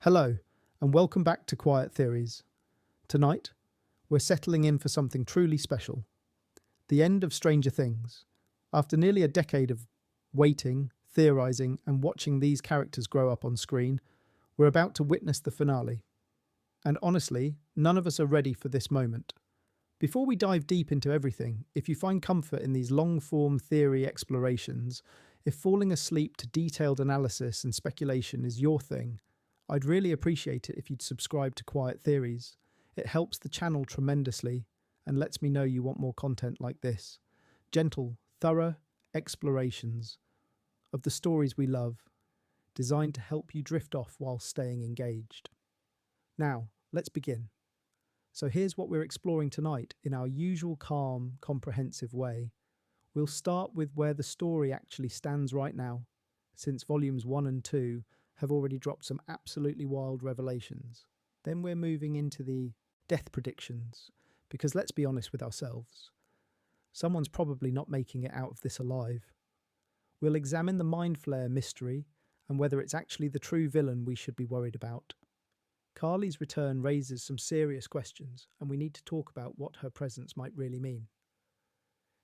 Hello, and welcome back to Quiet Theories. Tonight, we're settling in for something truly special. The end of Stranger Things. After nearly a decade of waiting, theorising, and watching these characters grow up on screen, we're about to witness the finale. And honestly, none of us are ready for this moment. Before we dive deep into everything, if you find comfort in these long-form theory explorations, if falling asleep to detailed analysis and speculation is your thing, I'd really appreciate it if you'd subscribe to Quiet Theories. It helps the channel tremendously and lets me know you want more content like this. Gentle, thorough explorations of the stories we love, designed to help you drift off while staying engaged. Now, let's begin. So here's what we're exploring tonight in our usual calm, comprehensive way. We'll start with where the story actually stands right now, since volumes 1 and 2 have already dropped some absolutely wild revelations. Then we're moving into the death predictions, because let's be honest with ourselves. Someone's probably not making it out of this alive. We'll examine the Mind Flayer mystery and whether it's actually the true villain we should be worried about. Carly's return raises some serious questions, and we need to talk about what her presence might really mean.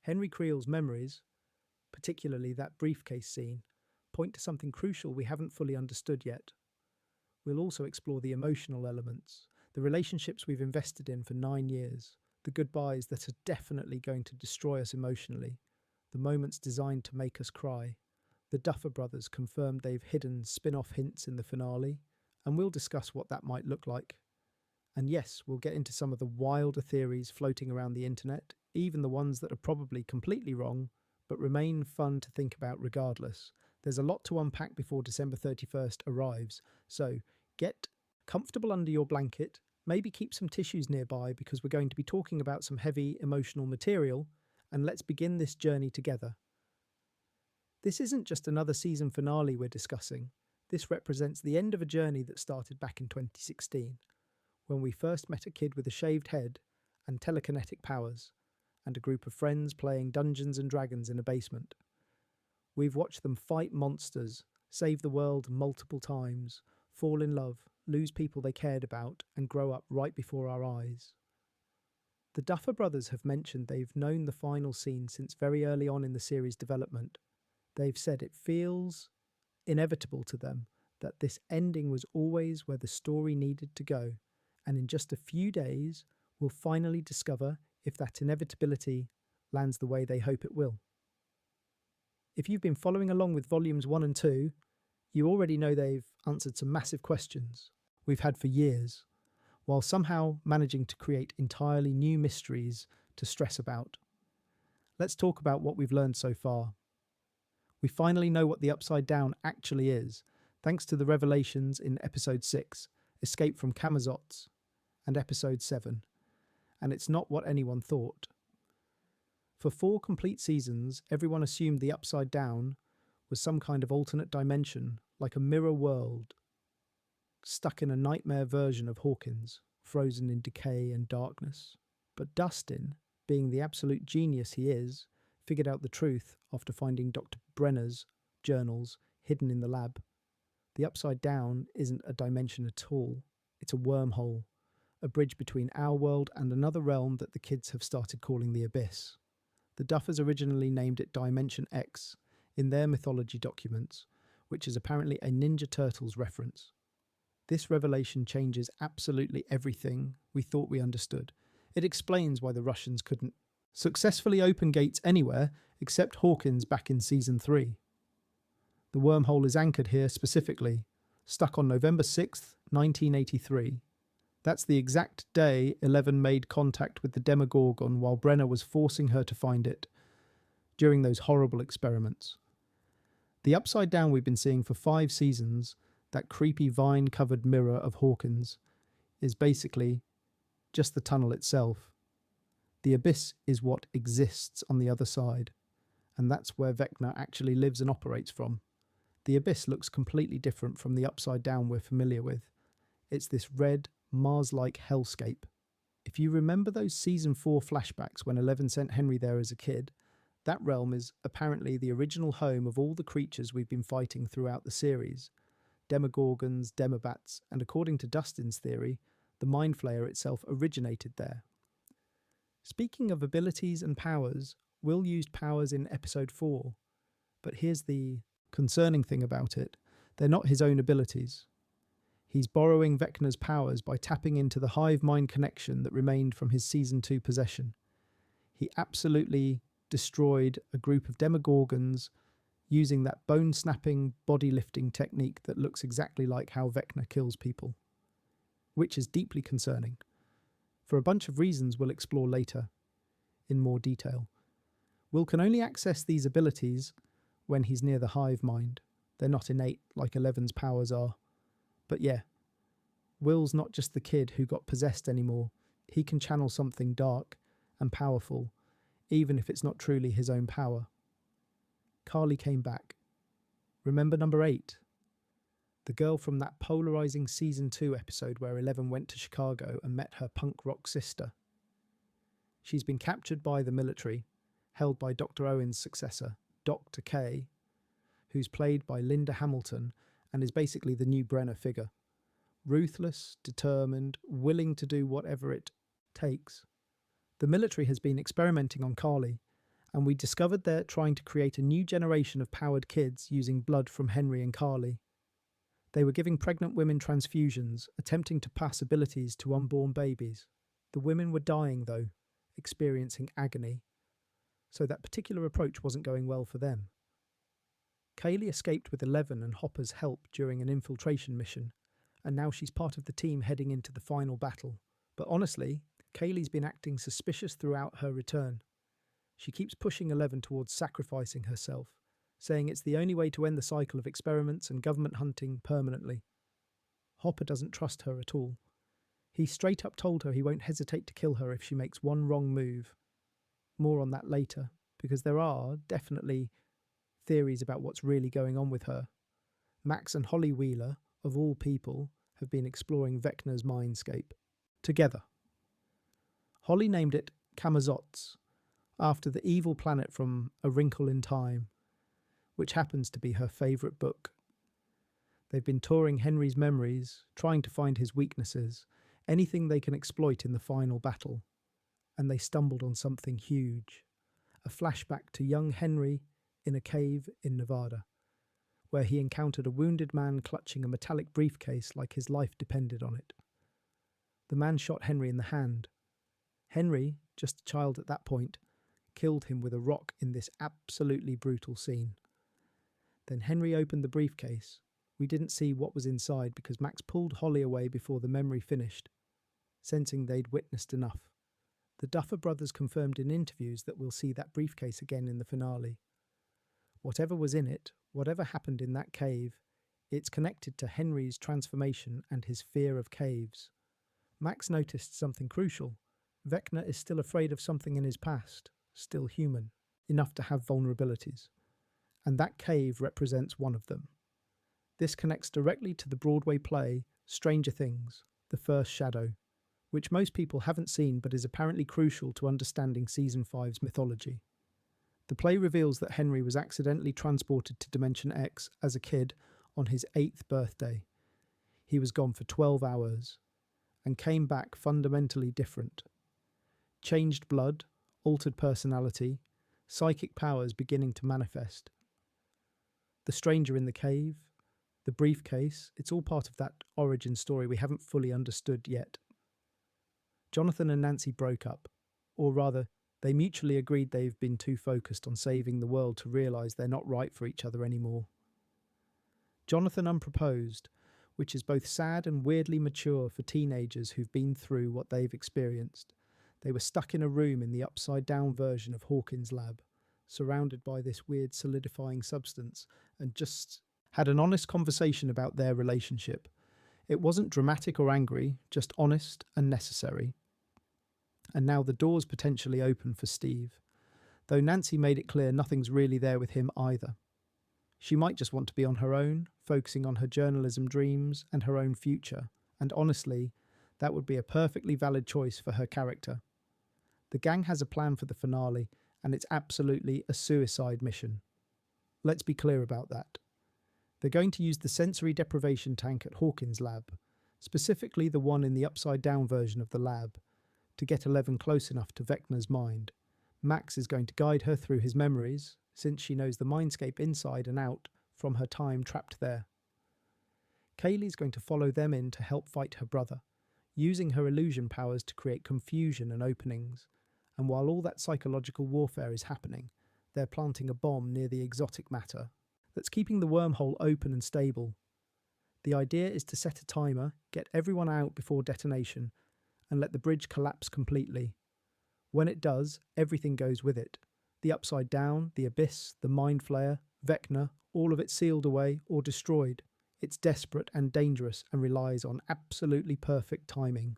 Henry Creel's memories, particularly that briefcase scene, point to something crucial we haven't fully understood yet. We'll also explore the emotional elements, the relationships we've invested in for 9 years, the goodbyes that are definitely going to destroy us emotionally, the moments designed to make us cry. The Duffer Brothers confirmed they've hidden spin-off hints in the finale, and we'll discuss what that might look like. And yes, we'll get into some of the wilder theories floating around the internet, even the ones that are probably completely wrong, but remain fun to think about regardless. There's a lot to unpack before December 31st arrives, so get comfortable under your blanket, maybe keep some tissues nearby because we're going to be talking about some heavy emotional material, and let's begin this journey together. This isn't just another season finale we're discussing. This represents the end of a journey that started back in 2016, when we first met a kid with a shaved head and telekinetic powers, and a group of friends playing Dungeons and Dragons in a basement. We've watched them fight monsters, save the world multiple times, fall in love, lose people they cared about, and grow up right before our eyes. The Duffer Brothers have mentioned they've known the final scene since very early on in the series' development. They've said it feels inevitable to them that this ending was always where the story needed to go, and in just a few days, we'll finally discover if that inevitability lands the way they hope it will. If you've been following along with volumes 1 and 2, you already know they've answered some massive questions we've had for years, while somehow managing to create entirely new mysteries to stress about. Let's talk about what we've learned so far. We finally know what the Upside Down actually is, thanks to the revelations in Episode 6, Escape from Camazotz, and Episode 7. And it's not what anyone thought. For 4 complete seasons, everyone assumed the Upside Down was some kind of alternate dimension, like a mirror world, stuck in a nightmare version of Hawkins, frozen in decay and darkness. But Dustin, being the absolute genius he is, figured out the truth after finding Dr. Brenner's journals hidden in the lab. The Upside Down isn't a dimension at all. It's a wormhole, a bridge between our world and another realm that the kids have started calling the Abyss. The Duffers originally named it Dimension X in their mythology documents, which is apparently a Ninja Turtles reference. This revelation changes absolutely everything we thought we understood. It explains why the Russians couldn't successfully open gates anywhere except Hawkins back in Season 3. The wormhole is anchored here specifically, stuck on November 6th, 1983. That's the exact day Eleven made contact with the Demogorgon while Brenner was forcing her to find it during those horrible experiments. The Upside Down we've been seeing for 5 seasons, that creepy vine-covered mirror of Hawkins, is basically just the tunnel itself. The Abyss is what exists on the other side, and that's where Vecna actually lives and operates from. The Abyss looks completely different from the Upside Down we're familiar with. It's this red, Mars-like hellscape. If you remember those Season 4 flashbacks when Eleven sent Henry there as a kid, that realm is apparently the original home of all the creatures we've been fighting throughout the series. demogorgons, demobats, and according to Dustin's theory, the Mind Flayer itself originated there. Speaking of abilities and powers, Will used powers in episode 4, but here's the concerning thing about it. They're not his own abilities. He's borrowing Vecna's powers by tapping into the hive mind connection that remained from his Season 2 possession. He absolutely destroyed a group of demogorgons using that bone-snapping, body-lifting technique that looks exactly like how Vecna kills people, which is deeply concerning, for a bunch of reasons we'll explore later in more detail. Will can only access these abilities when he's near the hive mind. They're not innate like Eleven's powers are. But yeah, Will's not just the kid who got possessed anymore. He can channel something dark and powerful, even if it's not truly his own power. Carly came back. Remember number 8? The girl from that polarizing Season 2 episode where Eleven went to Chicago and met her punk rock sister. She's been captured by the military, held by Dr. Owen's successor, Dr. K, who's played by Linda Hamilton and is basically the new Brenner figure. Ruthless, determined, willing to do whatever it takes. The military has been experimenting on Carly, and we discovered they're trying to create a new generation of powered kids using blood from Henry and Carly. They were giving pregnant women transfusions, attempting to pass abilities to unborn babies. The women were dying, though, experiencing agony. So that particular approach wasn't going well for them. Kaylee escaped with 11 and Hopper's help during an infiltration mission, and now she's part of the team heading into the final battle. But honestly, Kaylee's been acting suspicious throughout her return. She keeps pushing 11 towards sacrificing herself, saying it's the only way to end the cycle of experiments and government hunting permanently. Hopper doesn't trust her at all. He straight up told her he won't hesitate to kill her if she makes one wrong move. More on that later, because there are definitely theories about what's really going on with her. Max and Holly Wheeler, of all people, have been exploring Vecna's mindscape together. Holly named it Camazotz, after the evil planet from A Wrinkle in Time, which happens to be her favourite book. They've been touring Henry's memories, trying to find his weaknesses, anything they can exploit in the final battle, and they stumbled on something huge, a flashback to young Henry in a cave in Nevada, where he encountered a wounded man clutching a metallic briefcase like his life depended on it. The man shot Henry in the hand. Henry, just a child at that point, killed him with a rock in this absolutely brutal scene. Then Henry opened the briefcase. We didn't see what was inside because Max pulled Holly away before the memory finished, sensing they'd witnessed enough. The Duffer brothers confirmed in interviews that we'll see that briefcase again in the finale. Whatever was in it, whatever happened in that cave, it's connected to Henry's transformation and his fear of caves. Max noticed something crucial. Vecna is still afraid of something in his past, still human, enough to have vulnerabilities. And that cave represents one of them. This connects directly to the Broadway play Stranger Things, The First Shadow, which most people haven't seen but is apparently crucial to understanding Season 5's mythology. The play reveals that Henry was accidentally transported to Dimension X as a kid on his 8th birthday. He was gone for 12 hours and came back fundamentally different. Changed blood, altered personality, psychic powers beginning to manifest. The stranger in the cave, the briefcase, it's all part of that origin story we haven't fully understood yet. Jonathan and Nancy broke up, or rather, they mutually agreed they've been too focused on saving the world to realise they're not right for each other anymore. Jonathan unproposed, which is both sad and weirdly mature for teenagers who've been through what they've experienced. They were stuck in a room in the upside-down version of Hawkins' lab, surrounded by this weird solidifying substance, and just had an honest conversation about their relationship. It wasn't dramatic or angry, just honest and necessary. And now the door's potentially open for Steve, though Nancy made it clear nothing's really there with him either. She might just want to be on her own, focusing on her journalism dreams and her own future, and honestly, that would be a perfectly valid choice for her character. The gang has a plan for the finale, and it's absolutely a suicide mission. Let's be clear about that. They're going to use the sensory deprivation tank at Hawkins' lab, specifically the one in the upside-down version of the lab, to get 11 close enough to Vecna's mind. Max is going to guide her through his memories, since she knows the mindscape inside and out from her time trapped there. Kaylee's going to follow them in to help fight her brother, using her illusion powers to create confusion and openings. And while all that psychological warfare is happening, they're planting a bomb near the exotic matter that's keeping the wormhole open and stable. The idea is to set a timer, get everyone out before detonation, and let the bridge collapse completely. When it does, everything goes with it. The Upside Down, the Abyss, the Mind Flayer, Vecna, all of it sealed away or destroyed. It's desperate and dangerous and relies on absolutely perfect timing.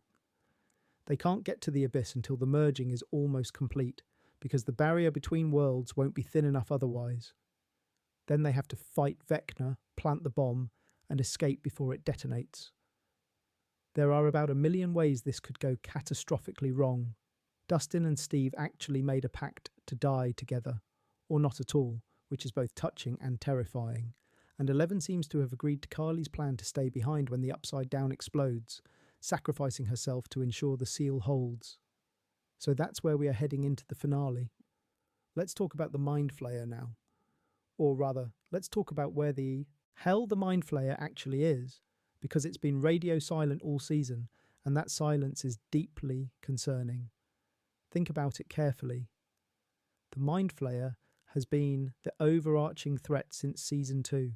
They can't get to the Abyss until the merging is almost complete, because the barrier between worlds won't be thin enough otherwise. Then they have to fight Vecna, plant the bomb, and escape before it detonates. There are about 1 million ways this could go catastrophically wrong. Dustin and Steve actually made a pact to die together, or not at all, which is both touching and terrifying. And 11 seems to have agreed to Carly's plan to stay behind when the Upside Down explodes, sacrificing herself to ensure the seal holds. So that's where we are heading into the finale. Let's talk about the Mind Flayer now. Or rather, let's talk about where the hell the Mind Flayer actually is, because it's been radio silent all season, and that silence is deeply concerning. Think about it carefully. The Mind Flayer has been the overarching threat since Season 2.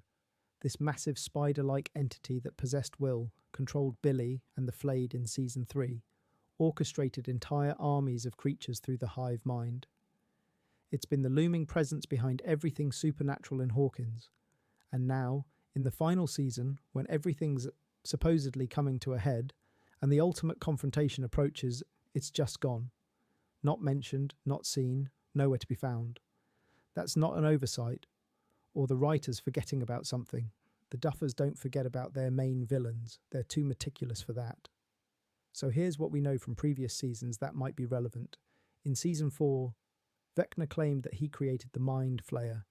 This massive spider-like entity that possessed Will, controlled Billy and the Flayed in Season 3, orchestrated entire armies of creatures through the hive mind. It's been the looming presence behind everything supernatural in Hawkins. And now, in the final season, when everything's supposedly coming to a head, and the ultimate confrontation approaches, it's just gone. Not mentioned, not seen, nowhere to be found. That's not an oversight, or the writers forgetting about something. The Duffers don't forget about their main villains. They're too meticulous for that. So here's what we know from previous seasons that might be relevant. In Season 4, Vecna claimed that he created the Mind Flayer.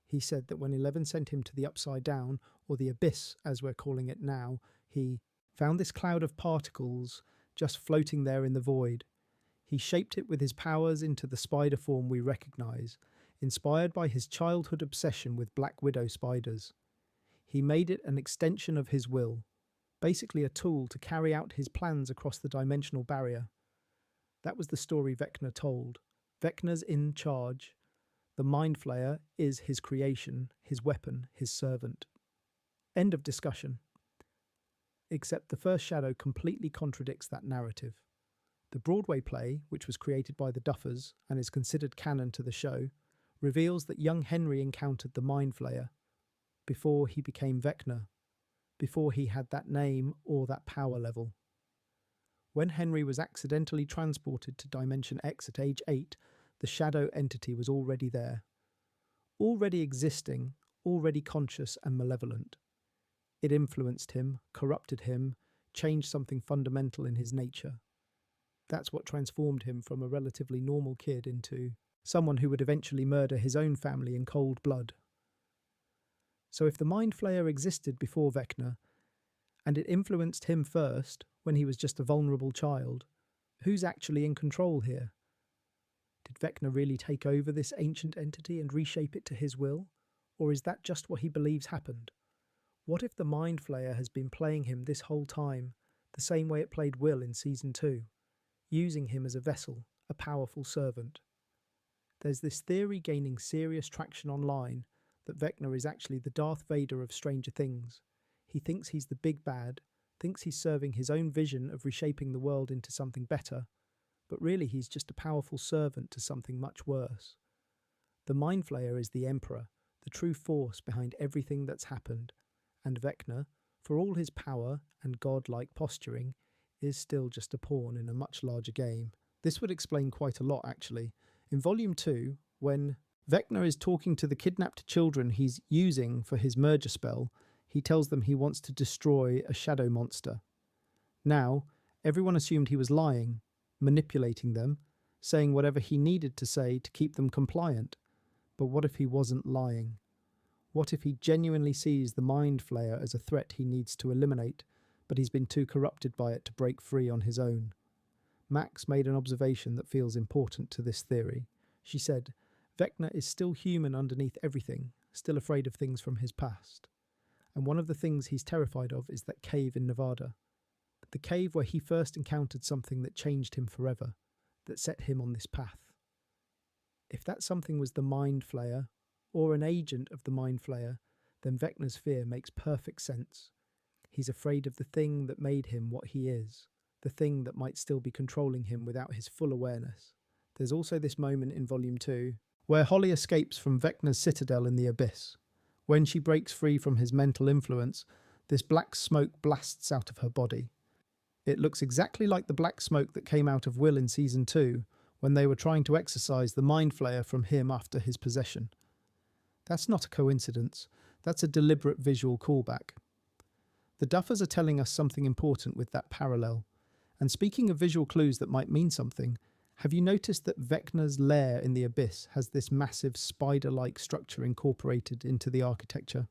He said that when 11 sent him to the Upside Down, or the Abyss as we're calling it now, he found this cloud of particles just floating there in the void. He shaped it with his powers into the spider form we recognise, inspired by his childhood obsession with Black Widow spiders. He made it an extension of his will, basically a tool to carry out his plans across the dimensional barrier. That was the story Vecna told. Vecna's in charge. The Mind Flayer is his creation, his weapon, his servant. End of discussion. Except the first shadow completely contradicts that narrative. The Broadway play, which was created by the Duffers and is considered canon to the show, reveals that young Henry encountered the Mind Flayer before he became Vecna, before he had that name or that power level. When Henry was accidentally transported to Dimension X at age 8, the shadow entity was already there, already existing, already conscious and malevolent. It influenced him, corrupted him, changed something fundamental in his nature. That's what transformed him from a relatively normal kid into someone who would eventually murder his own family in cold blood. So if the Mind Flayer existed before Vecna, and it influenced him first, when he was just a vulnerable child, who's actually in control here? Did Vecna really take over this ancient entity and reshape it to his will? Or is that just what he believes happened? What if the Mind Flayer has been playing him this whole time, the same way it played Will in Season 2, using him as a vessel, a powerful servant? There's this theory gaining serious traction online that Vecna is actually the Darth Vader of Stranger Things. He thinks he's the big bad, thinks he's serving his own vision of reshaping the world into something better, but really he's just a powerful servant to something much worse. The Mind Flayer is the Emperor, the true force behind everything that's happened, and Vecna, for all his power and godlike posturing, is still just a pawn in a much larger game. This would explain quite a lot, actually. In Volume 2, when Vecna is talking to the kidnapped children he's using for his merger spell, he tells them he wants to destroy a shadow monster. Now, everyone assumed he was lying, manipulating them, saying whatever he needed to say to keep them compliant. But what if he wasn't lying? What if he genuinely sees the Mind Flayer as a threat he needs to eliminate, but he's been too corrupted by it to break free on his own? Max made an observation that feels important to this theory. She said, Vecna is still human underneath everything, still afraid of things from his past. And one of the things he's terrified of is that cave in Nevada. The cave where he first encountered something that changed him forever, that set him on this path. If that something was the Mind Flayer, or an agent of the Mind Flayer, then Vecna's fear makes perfect sense. He's afraid of the thing that made him what he is, the thing that might still be controlling him without his full awareness. There's also this moment in Volume 2 where Holly escapes from Vecna's citadel in the abyss. When she breaks free from his mental influence, this black smoke blasts out of her body. It looks exactly like the black smoke that came out of Will in Season 2 when they were trying to exorcise the Mind Flayer from him after his possession. That's not a coincidence, that's a deliberate visual callback. The Duffers are telling us something important with that parallel. And speaking of visual clues that might mean something, have you noticed that Vecna's lair in the abyss has this massive spider-like structure incorporated into the architecture?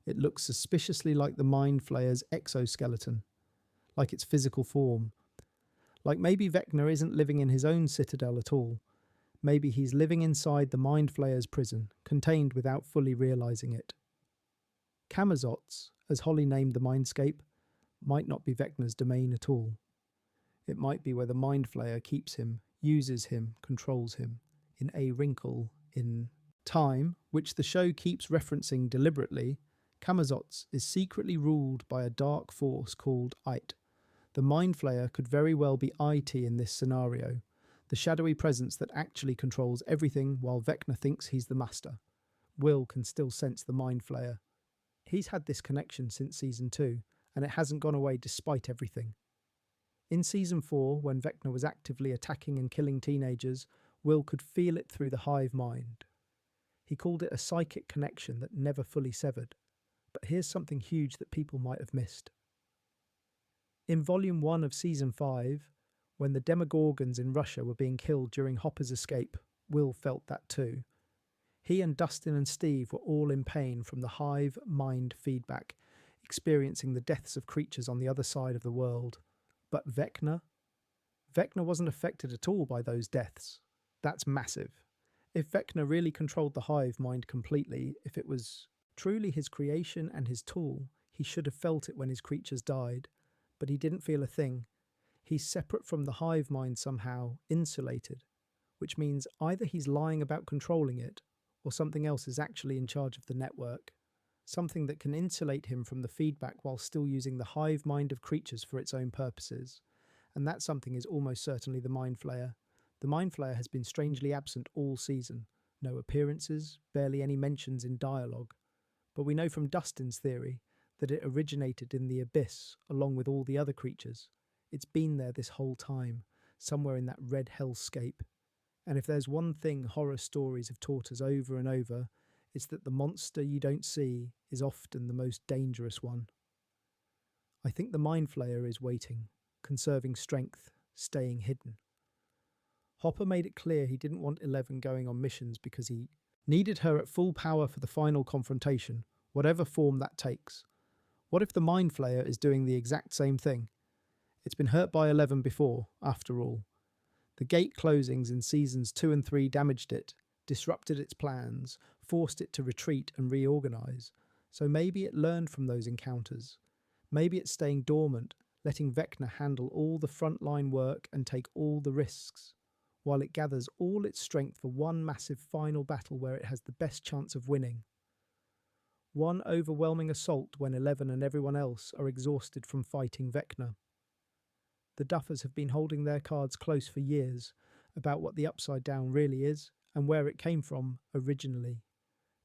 It looks suspiciously like the Mind Flayer's exoskeleton, like its physical form. Like maybe Vecna isn't living in his own citadel at all. Maybe he's living inside the Mind Flayer's prison, contained without fully realising it. Camazotz, as Holly named the mindscape, might not be Vecna's domain at all. It might be where the Mind Flayer keeps him, uses him, controls him, in a wrinkle in time, which the show keeps referencing deliberately. Camazotz is secretly ruled by a dark force called It. The Mind Flayer could very well be IT in this scenario, the shadowy presence that actually controls everything while Vecna thinks he's the master. Will can still sense the Mind Flayer. He's had this connection since Season 2, and it hasn't gone away despite everything. In Season 4, when Vecna was actively attacking and killing teenagers, Will could feel it through the hive mind. He called it a psychic connection that never fully severed. But here's something huge that people might have missed. In Volume 1 of Season 5, when the Demogorgons in Russia were being killed during Hopper's escape, Will felt that too. He and Dustin and Steve were all in pain from the hive mind feedback, experiencing the deaths of creatures on the other side of the world. But Vecna? Vecna wasn't affected at all by those deaths. That's massive. If Vecna really controlled the hive mind completely, if it was truly his creation and his tool, he should have felt it when his creatures died. But he didn't feel a thing. He's separate from the hive mind somehow, insulated, which means either he's lying about controlling it, or something else is actually in charge of the network. Something that can insulate him from the feedback while still using the hive mind of creatures for its own purposes. And that something is almost certainly the Mind Flayer. The Mind Flayer has been strangely absent all season. No appearances, barely any mentions in dialogue. But we know from Dustin's theory that it originated in the abyss along with all the other creatures. It's been there this whole time, somewhere in that red hellscape. And if there's one thing horror stories have taught us over and over, it's that the monster you don't see is often the most dangerous one. I think the Mind Flayer is waiting, conserving strength, staying hidden. Hopper made it clear he didn't want Eleven going on missions because he needed her at full power for the final confrontation, whatever form that takes. What if the Mind Flayer is doing the exact same thing? It's been hurt by 11 before, after all. The gate closings in Seasons 2 and 3 damaged it, disrupted its plans, forced it to retreat and reorganize. So maybe it learned from those encounters. Maybe it's staying dormant, letting Vecna handle all the frontline work and take all the risks, while it gathers all its strength for one massive final battle where it has the best chance of winning. One overwhelming assault when 11 and everyone else are exhausted from fighting Vecna. The Duffers have been holding their cards close for years about what the Upside Down really is and where it came from originally.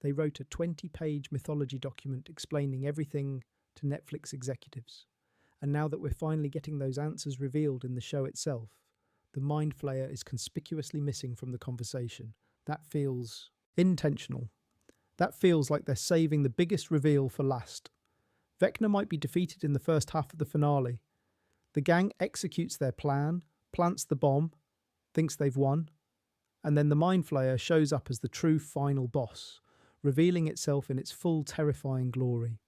They wrote a 20-page mythology document explaining everything to Netflix executives. And now that we're finally getting those answers revealed in the show itself, the Mind Flayer is conspicuously missing from the conversation. That feels intentional. That feels like they're saving the biggest reveal for last. Vecna might be defeated in the first half of the finale. The gang executes their plan, plants the bomb, thinks they've won, and then the Mind Flayer shows up as the true final boss, revealing itself in its full terrifying glory.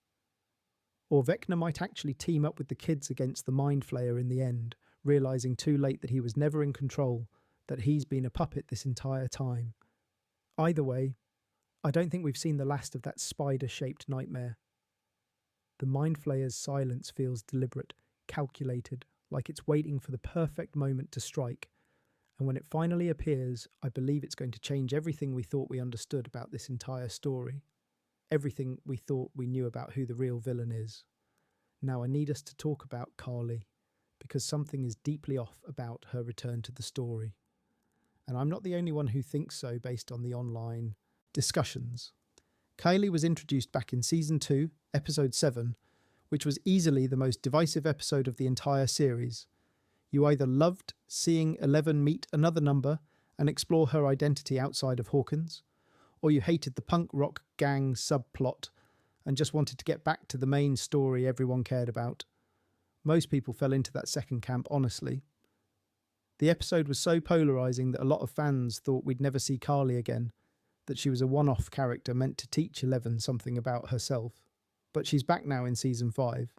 Or Vecna might actually team up with the kids against the Mind Flayer in the end, realising too late that he was never in control, that he's been a puppet this entire time. Either way, I don't think we've seen the last of that spider-shaped nightmare. The Mind Flayer's silence feels deliberate, calculated, like it's waiting for the perfect moment to strike, and when it finally appears, I believe it's going to change everything we thought we understood about this entire story. Everything we thought we knew about who the real villain is. Now I need us to talk about Carly, because something is deeply off about her return to the story. And I'm not the only one who thinks so based on the online discussions. Kaylee was introduced back in Season 2, Episode 7, which was easily the most divisive episode of the entire series. You either loved seeing 11 meet another number and explore her identity outside of Hawkins, or you hated the punk rock gang subplot and just wanted to get back to the main story everyone cared about. Most people fell into that second camp, honestly. The episode was so polarising that a lot of fans thought we'd never see Carly again, that she was a one-off character meant to teach 11 something about herself. But she's back now in Season 5,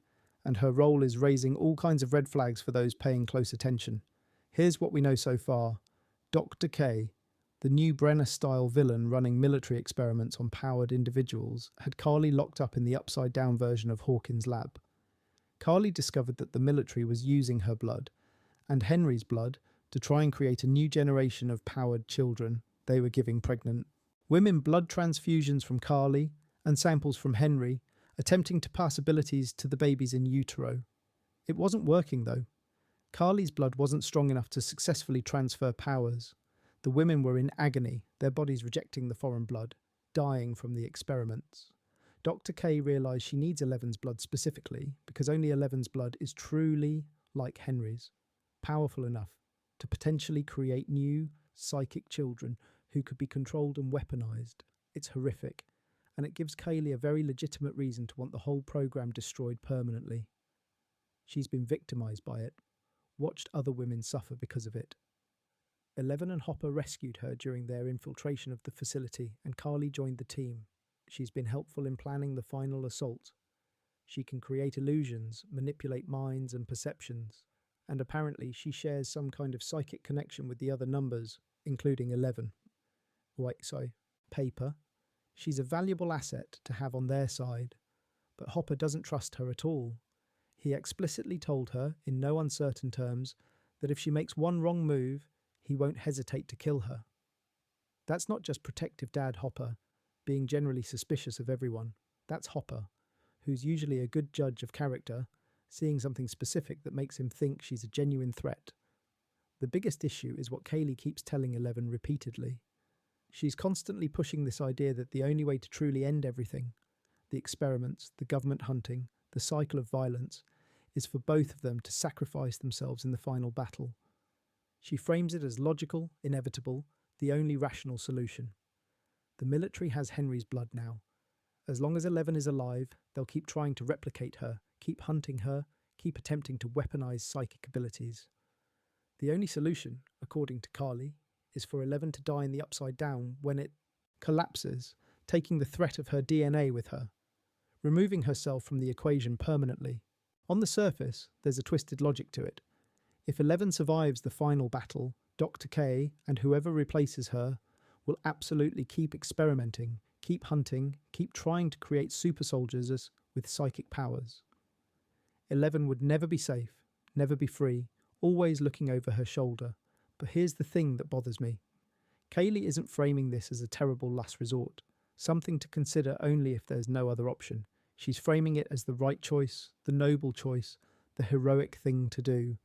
and her role is raising all kinds of red flags for those paying close attention. Here's what we know so far. Dr. K, the new Brenner-style villain running military experiments on powered individuals, had Carly locked up in the upside-down version of Hawkins' lab. Carly discovered that the military was using her blood, and Henry's blood, to try and create a new generation of powered children they were giving pregnant women blood transfusions from Carly and samples from Henry, attempting to pass abilities to the babies in utero. It wasn't working though. Carly's blood wasn't strong enough to successfully transfer powers. The women were in agony, their bodies rejecting the foreign blood, dying from the experiments. Dr. K realised she needs Eleven's blood specifically because only Eleven's blood is truly like Henry's, powerful enough to potentially create new, psychic children who could be controlled and weaponised. It's horrific, and it gives Kaylee a very legitimate reason to want the whole programme destroyed permanently. She's been victimised by it, watched other women suffer because of it. Eleven and Hopper rescued her during their infiltration of the facility, and Carly joined the team. She's been helpful in planning the final assault. She can create illusions, manipulate minds and perceptions, and apparently she shares some kind of psychic connection with the other numbers, including 11. Paper. She's a valuable asset to have on their side, but Hopper doesn't trust her at all. He explicitly told her, in no uncertain terms, that if she makes one wrong move, he won't hesitate to kill her. That's not just protective dad Hopper, being generally suspicious of everyone. That's Hopper, who's usually a good judge of character, seeing something specific that makes him think she's a genuine threat. The biggest issue is what Kaylee keeps telling 11 repeatedly. She's constantly pushing this idea that the only way to truly end everything, the experiments, the government hunting, the cycle of violence, is for both of them to sacrifice themselves in the final battle. She frames it as logical, inevitable, the only rational solution. The military has Henry's blood now. As long as 11 is alive, they'll keep trying to replicate her, keep hunting her, keep attempting to weaponize psychic abilities. The only solution, according to Carly, is for 11 to die in the Upside Down when it collapses, taking the threat of her DNA with her, removing herself from the equation permanently. On the surface, there's a twisted logic to it. If 11 survives the final battle, Dr. K and whoever replaces her will absolutely keep experimenting, keep hunting, keep trying to create super soldiers with psychic powers. 11 would never be safe, never be free, always looking over her shoulder. But here's the thing that bothers me. Kaylee isn't framing this as a terrible last resort, something to consider only if there's no other option. She's framing it as the right choice, the noble choice, the heroic thing to do.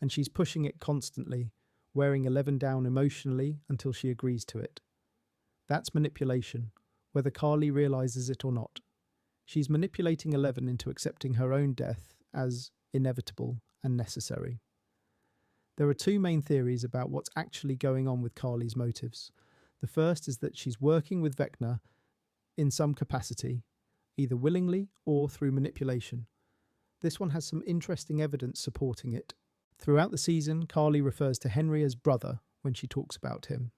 And she's pushing it constantly, wearing 11 down emotionally until she agrees to it. That's manipulation, whether Carly realises it or not. She's manipulating 11 into accepting her own death as inevitable and necessary. There are two main theories about what's actually going on with Carly's motives. The first is that she's working with Vecna in some capacity, either willingly or through manipulation. This one has some interesting evidence supporting it. Throughout the season, Carly refers to Henry as brother when she talks about him.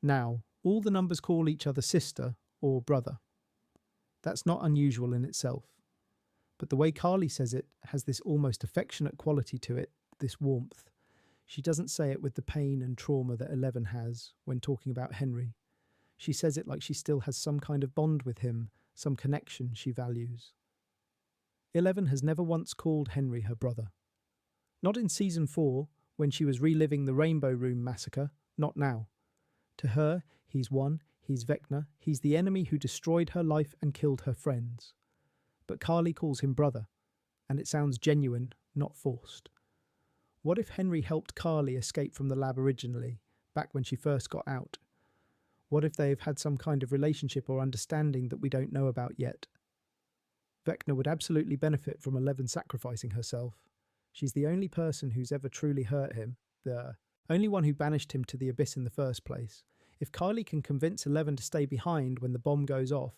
Now, all the numbers call each other sister or brother. That's not unusual in itself. But the way Carly says it has this almost affectionate quality to it, this warmth. She doesn't say it with the pain and trauma that Eleven has when talking about Henry. She says it like she still has some kind of bond with him, some connection she values. Eleven has never once called Henry her brother. Not in season 4, when she was reliving the Rainbow Room massacre, not now. To her, he's one, he's Vecna, he's the enemy who destroyed her life and killed her friends. But Carly calls him brother, and it sounds genuine, not forced. What if Henry helped Carly escape from the lab originally, back when she first got out? What if they've had some kind of relationship or understanding that we don't know about yet? Vecna would absolutely benefit from Eleven sacrificing herself. She's the only person who's ever truly hurt him, the only one who banished him to the abyss in the first place. If Carly can convince Eleven to stay behind when the bomb goes off,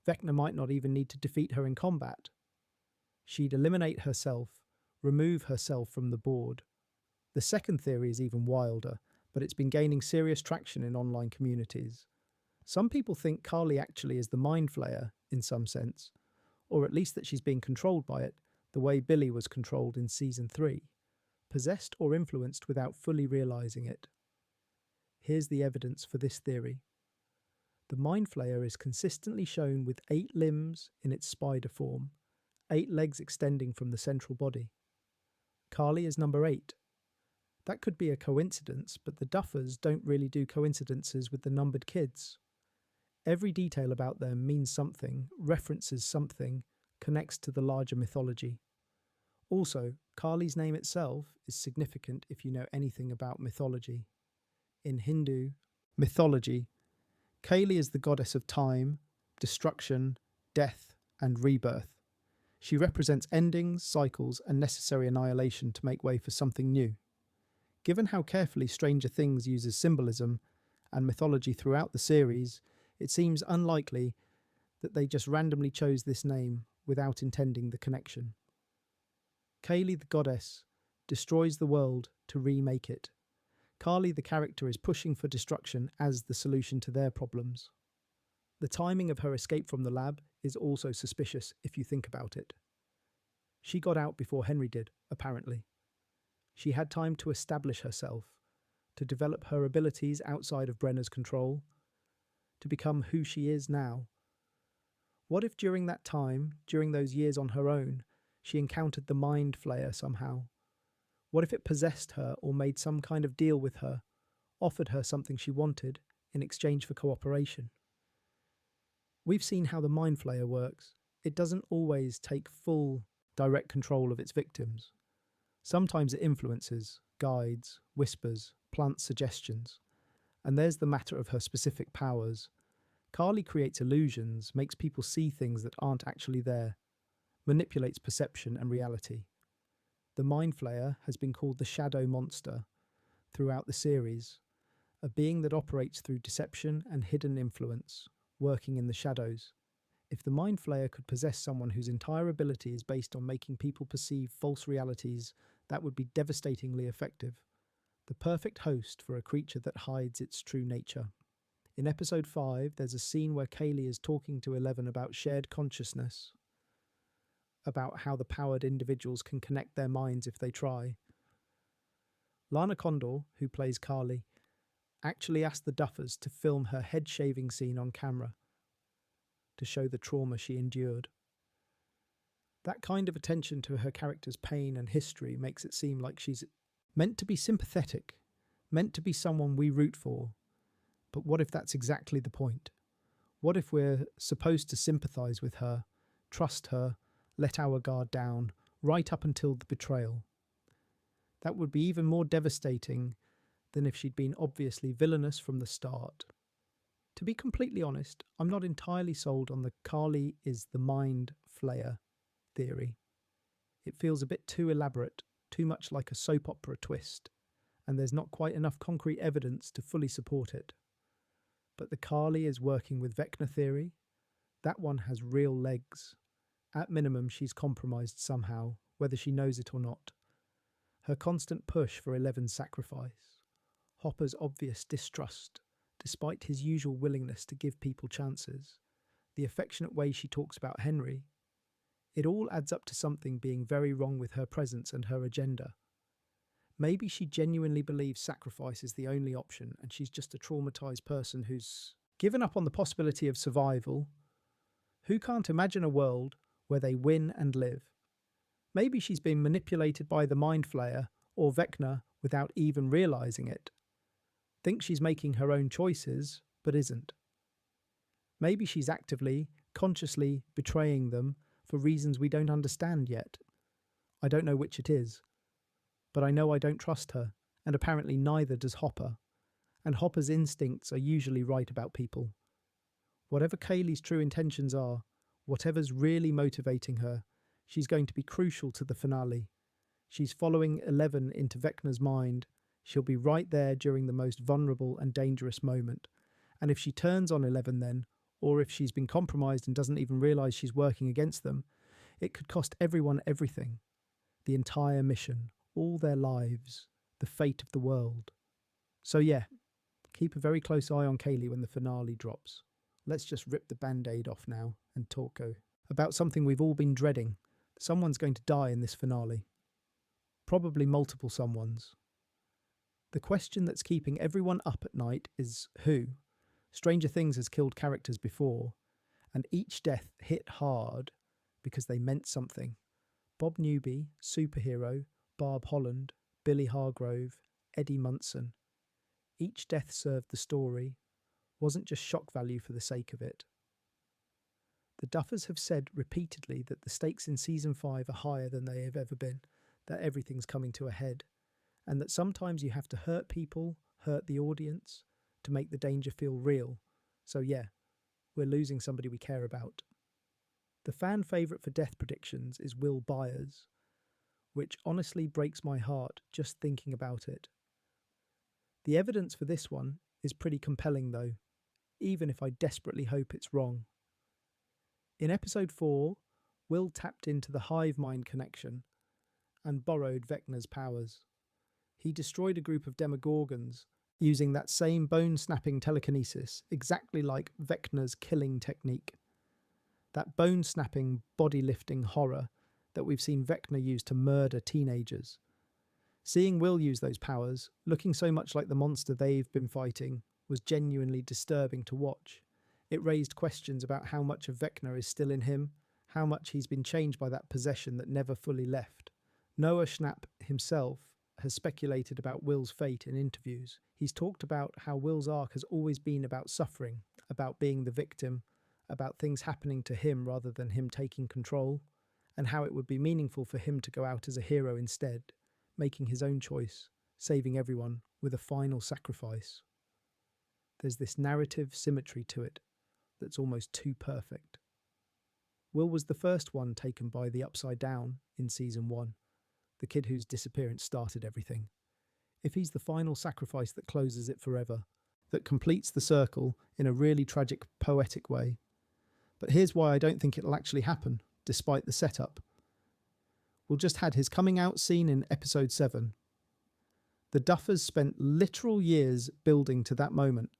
Vecna might not even need to defeat her in combat. She'd eliminate herself, remove herself from the board. The second theory is even wilder, but it's been gaining serious traction in online communities. Some people think Carly actually is the Mind Flayer, in some sense, or at least that she's being controlled by it, the way Billy was controlled in season 3, possessed or influenced without fully realising it. Here's the evidence for this theory. The Mind Flayer is consistently shown with 8 limbs in its spider form, 8 legs extending from the central body. Carly is number 8. That could be a coincidence, but the Duffers don't really do coincidences with the numbered kids. Every detail about them means something, references something, connects to the larger mythology. Also, Carly's name itself is significant if you know anything about mythology. In Hindu mythology, Kali is the goddess of time, destruction, death, and rebirth. She represents endings, cycles, and necessary annihilation to make way for something new. Given how carefully Stranger Things uses symbolism and mythology throughout the series, it seems unlikely that they just randomly chose this name without intending the connection. Kali, the goddess, destroys the world to remake it. Carly, the character, is pushing for destruction as the solution to their problems. The timing of her escape from the lab is also suspicious if you think about it. She got out before Henry did, apparently. She had time to establish herself, to develop her abilities outside of Brenner's control, to become who she is now. What if during that time, during those years on her own, she encountered the Mind Flayer somehow? What if it possessed her or made some kind of deal with her, offered her something she wanted in exchange for cooperation? We've seen how the Mind Flayer works. It doesn't always take full, direct control of its victims. Sometimes it influences, guides, whispers, plants suggestions. And there's the matter of her specific powers. Carly creates illusions, makes people see things that aren't actually there, manipulates perception and reality. The Mind Flayer has been called the Shadow Monster throughout the series, a being that operates through deception and hidden influence, working in the shadows. If the Mind Flayer could possess someone whose entire ability is based on making people perceive false realities, that would be devastatingly effective. The perfect host for a creature that hides its true nature. In episode 5, there's a scene where Kaylee is talking to Eleven about shared consciousness, about how the powered individuals can connect their minds if they try. Lana Condor, who plays Carly, actually asked the Duffers to film her head-shaving scene on camera to show the trauma she endured. That kind of attention to her character's pain and history makes it seem like she's meant to be sympathetic, meant to be someone we root for. But what if that's exactly the point? What if we're supposed to sympathise with her, trust her, let our guard down, right up until the betrayal? That would be even more devastating than if she'd been obviously villainous from the start. To be completely honest, I'm not entirely sold on the Carly is the Mind Flayer theory. It feels a bit too elaborate, too much like a soap opera twist, and there's not quite enough concrete evidence to fully support it. But the Carly is working with Vecna theory. That one has real legs. At minimum, she's compromised somehow, whether she knows it or not. Her constant push for Eleven's sacrifice, Hopper's obvious distrust, despite his usual willingness to give people chances, the affectionate way she talks about Henry, it all adds up to something being very wrong with her presence and her agenda. Maybe she genuinely believes sacrifice is the only option and she's just a traumatized person who's given up on the possibility of survival. Who can't imagine a world where they win and live? Maybe she's been manipulated by the Mind Flayer or Vecna without even realizing it. Thinks she's making her own choices, but isn't. Maybe she's actively, consciously betraying them for reasons we don't understand yet. I don't know which it is, but I know I don't trust her, and apparently neither does Hopper. And Hopper's instincts are usually right about people. Whatever Kaylee's true intentions are, whatever's really motivating her, she's going to be crucial to the finale. She's following 11 into Vecna's mind. She'll be right there during the most vulnerable and dangerous moment. And if she turns on 11 then, or if she's been compromised and doesn't even realise she's working against them, it could cost everyone everything. The entire mission, all their lives, the fate of the world. So yeah, keep a very close eye on Kaylee when the finale drops. Let's just rip the band-aid off now and talk about something we've all been dreading. Someone's going to die in this finale. Probably multiple someones. The question that's keeping everyone up at night is who? Stranger Things has killed characters before, and each death hit hard because they meant something. Bob Newby, Superhero, Barb Holland, Billy Hargrove, Eddie Munson. Each death served the story, wasn't just shock value for the sake of it. The Duffers have said repeatedly that the stakes in Season 5 are higher than they have ever been, that everything's coming to a head, and that sometimes you have to hurt people, hurt the audience, to make the danger feel real. So yeah, we're losing somebody we care about. The fan favourite for death predictions is Will Byers, which honestly breaks my heart just thinking about it. The evidence for this one is pretty compelling though, even if I desperately hope it's wrong. In episode 4, Will tapped into the hive mind connection and borrowed Vecna's powers. He destroyed a group of Demogorgons using that same bone-snapping telekinesis, exactly like Vecna's killing technique. That bone-snapping, body-lifting horror that we've seen Vecna use to murder teenagers. Seeing Will use those powers, looking so much like the monster they've been fighting, was genuinely disturbing to watch. It raised questions about how much of Vecna is still in him, how much he's been changed by that possession that never fully left. Noah Schnapp himself has speculated about Will's fate in interviews. He's talked about how Will's arc has always been about suffering, about being the victim, about things happening to him rather than him taking control, and how it would be meaningful for him to go out as a hero instead, making his own choice, saving everyone with a final sacrifice. There's this narrative symmetry to it that's almost too perfect. Will was the first one taken by the Upside Down in Season 1, the kid whose disappearance started everything. If he's the final sacrifice that closes it forever, that completes the circle in a really tragic, poetic way. But here's why I don't think it'll actually happen, despite the setup. Will just had his coming out scene in episode 7. The Duffers spent literal years building to that moment,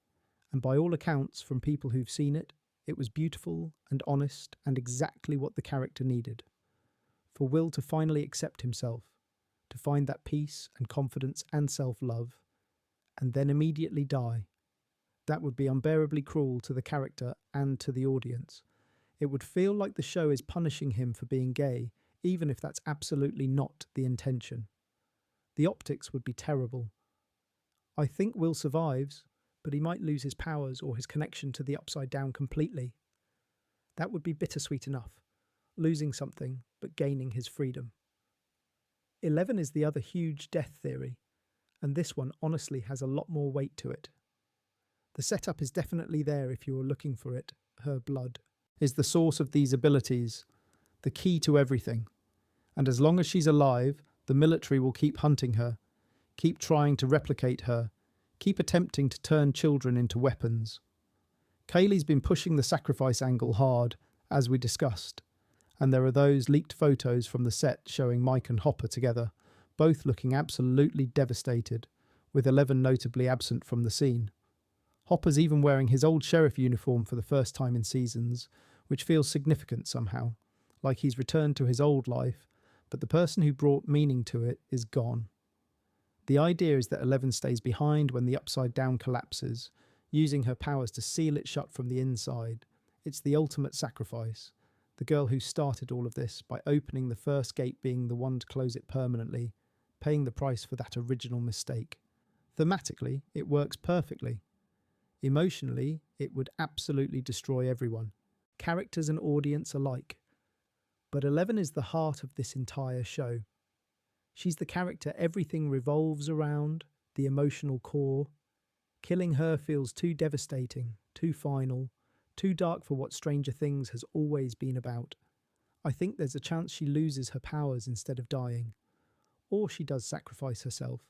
and by all accounts from people who've seen it, it was beautiful and honest and exactly what the character needed. For Will to finally accept himself, to find that peace and confidence and self-love, and then immediately die. That would be unbearably cruel to the character and to the audience. It would feel like the show is punishing him for being gay, even if that's absolutely not the intention. The optics would be terrible. I think Will survives, but he might lose his powers or his connection to the Upside Down completely. That would be bittersweet enough, losing something but gaining his freedom. 11 is the other huge death theory, and this one honestly has a lot more weight to it. The setup is definitely there if you are looking for it. Her blood is the source of these abilities, the key to everything. And as long as she's alive, the military will keep hunting her, keep trying to replicate her, keep attempting to turn children into weapons. Kaylee's been pushing the sacrifice angle hard, as we discussed, and there are those leaked photos from the set showing Mike and Hopper together, both looking absolutely devastated, with 11 notably absent from the scene. Hopper's even wearing his old sheriff uniform for the first time in seasons, which feels significant somehow, like he's returned to his old life, but the person who brought meaning to it is gone. The idea is that Eleven stays behind when the Upside Down collapses, using her powers to seal it shut from the inside. It's the ultimate sacrifice. The girl who started all of this by opening the first gate being the one to close it permanently, paying the price for that original mistake. Thematically, it works perfectly. Emotionally, it would absolutely destroy everyone, characters and audience alike. But Eleven is the heart of this entire show. She's the character everything revolves around, the emotional core. Killing her feels too devastating, too final, too dark for what Stranger Things has always been about. I think there's a chance she loses her powers instead of dying. Or she does sacrifice herself,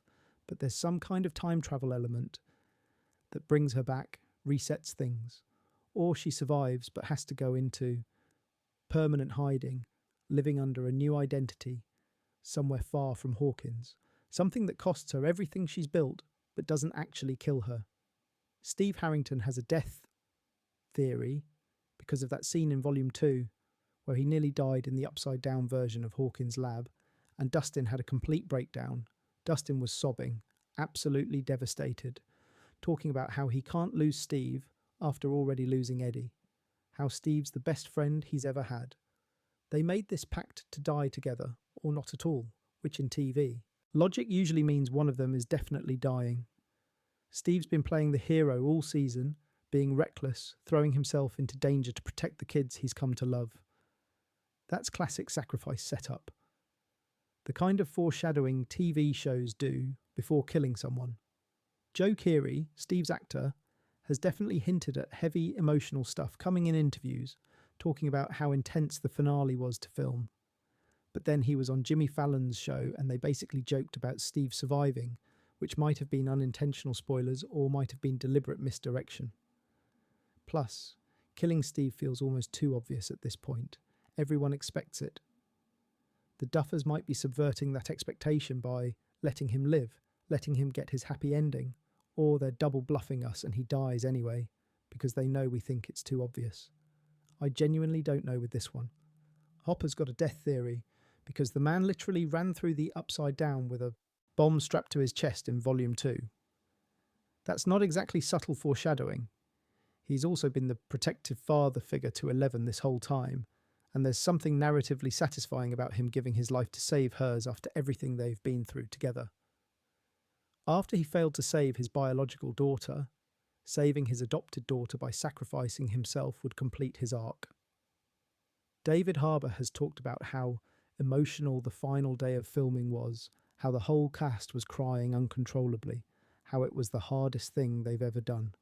but there's some kind of time travel element that brings her back, resets things. Or she survives but has to go into permanent hiding, living under a new identity, somewhere far from Hawkins. Something that costs her everything she's built but doesn't actually kill her. Steve Harrington has a death theory because of that scene in Volume 2 where he nearly died in the upside-down version of Hawkins' lab, and Dustin had a complete breakdown. Dustin was sobbing, absolutely devastated, talking about how he can't lose Steve after already losing Eddie, how Steve's the best friend he's ever had. They made this pact to die together, or not at all, which in TV. Logic usually means one of them is definitely dying. Steve's been playing the hero all season, being reckless, throwing himself into danger to protect the kids he's come to love. That's classic sacrifice setup. The kind of foreshadowing TV shows do before killing someone. Joe Keery, Steve's actor, has definitely hinted at heavy emotional stuff coming in interviews, talking about how intense the finale was to film. But then he was on Jimmy Fallon's show and they basically joked about Steve surviving, which might have been unintentional spoilers or might have been deliberate misdirection. Plus, killing Steve feels almost too obvious at this point. Everyone expects it. The Duffers might be subverting that expectation by letting him live, letting him get his happy ending, or they're double bluffing us and he dies anyway, because they know we think it's too obvious. I genuinely don't know with this one. Hopper's got a death theory, because the man literally ran through the Upside Down with a bomb strapped to his chest in Volume 2. That's not exactly subtle foreshadowing. He's also been the protective father figure to Eleven this whole time, and there's something narratively satisfying about him giving his life to save hers after everything they've been through together. After he failed to save his biological daughter, saving his adopted daughter by sacrificing himself would complete his arc. David Harbour has talked about how emotional the final day of filming was, how the whole cast was crying uncontrollably, how it was the hardest thing they've ever done.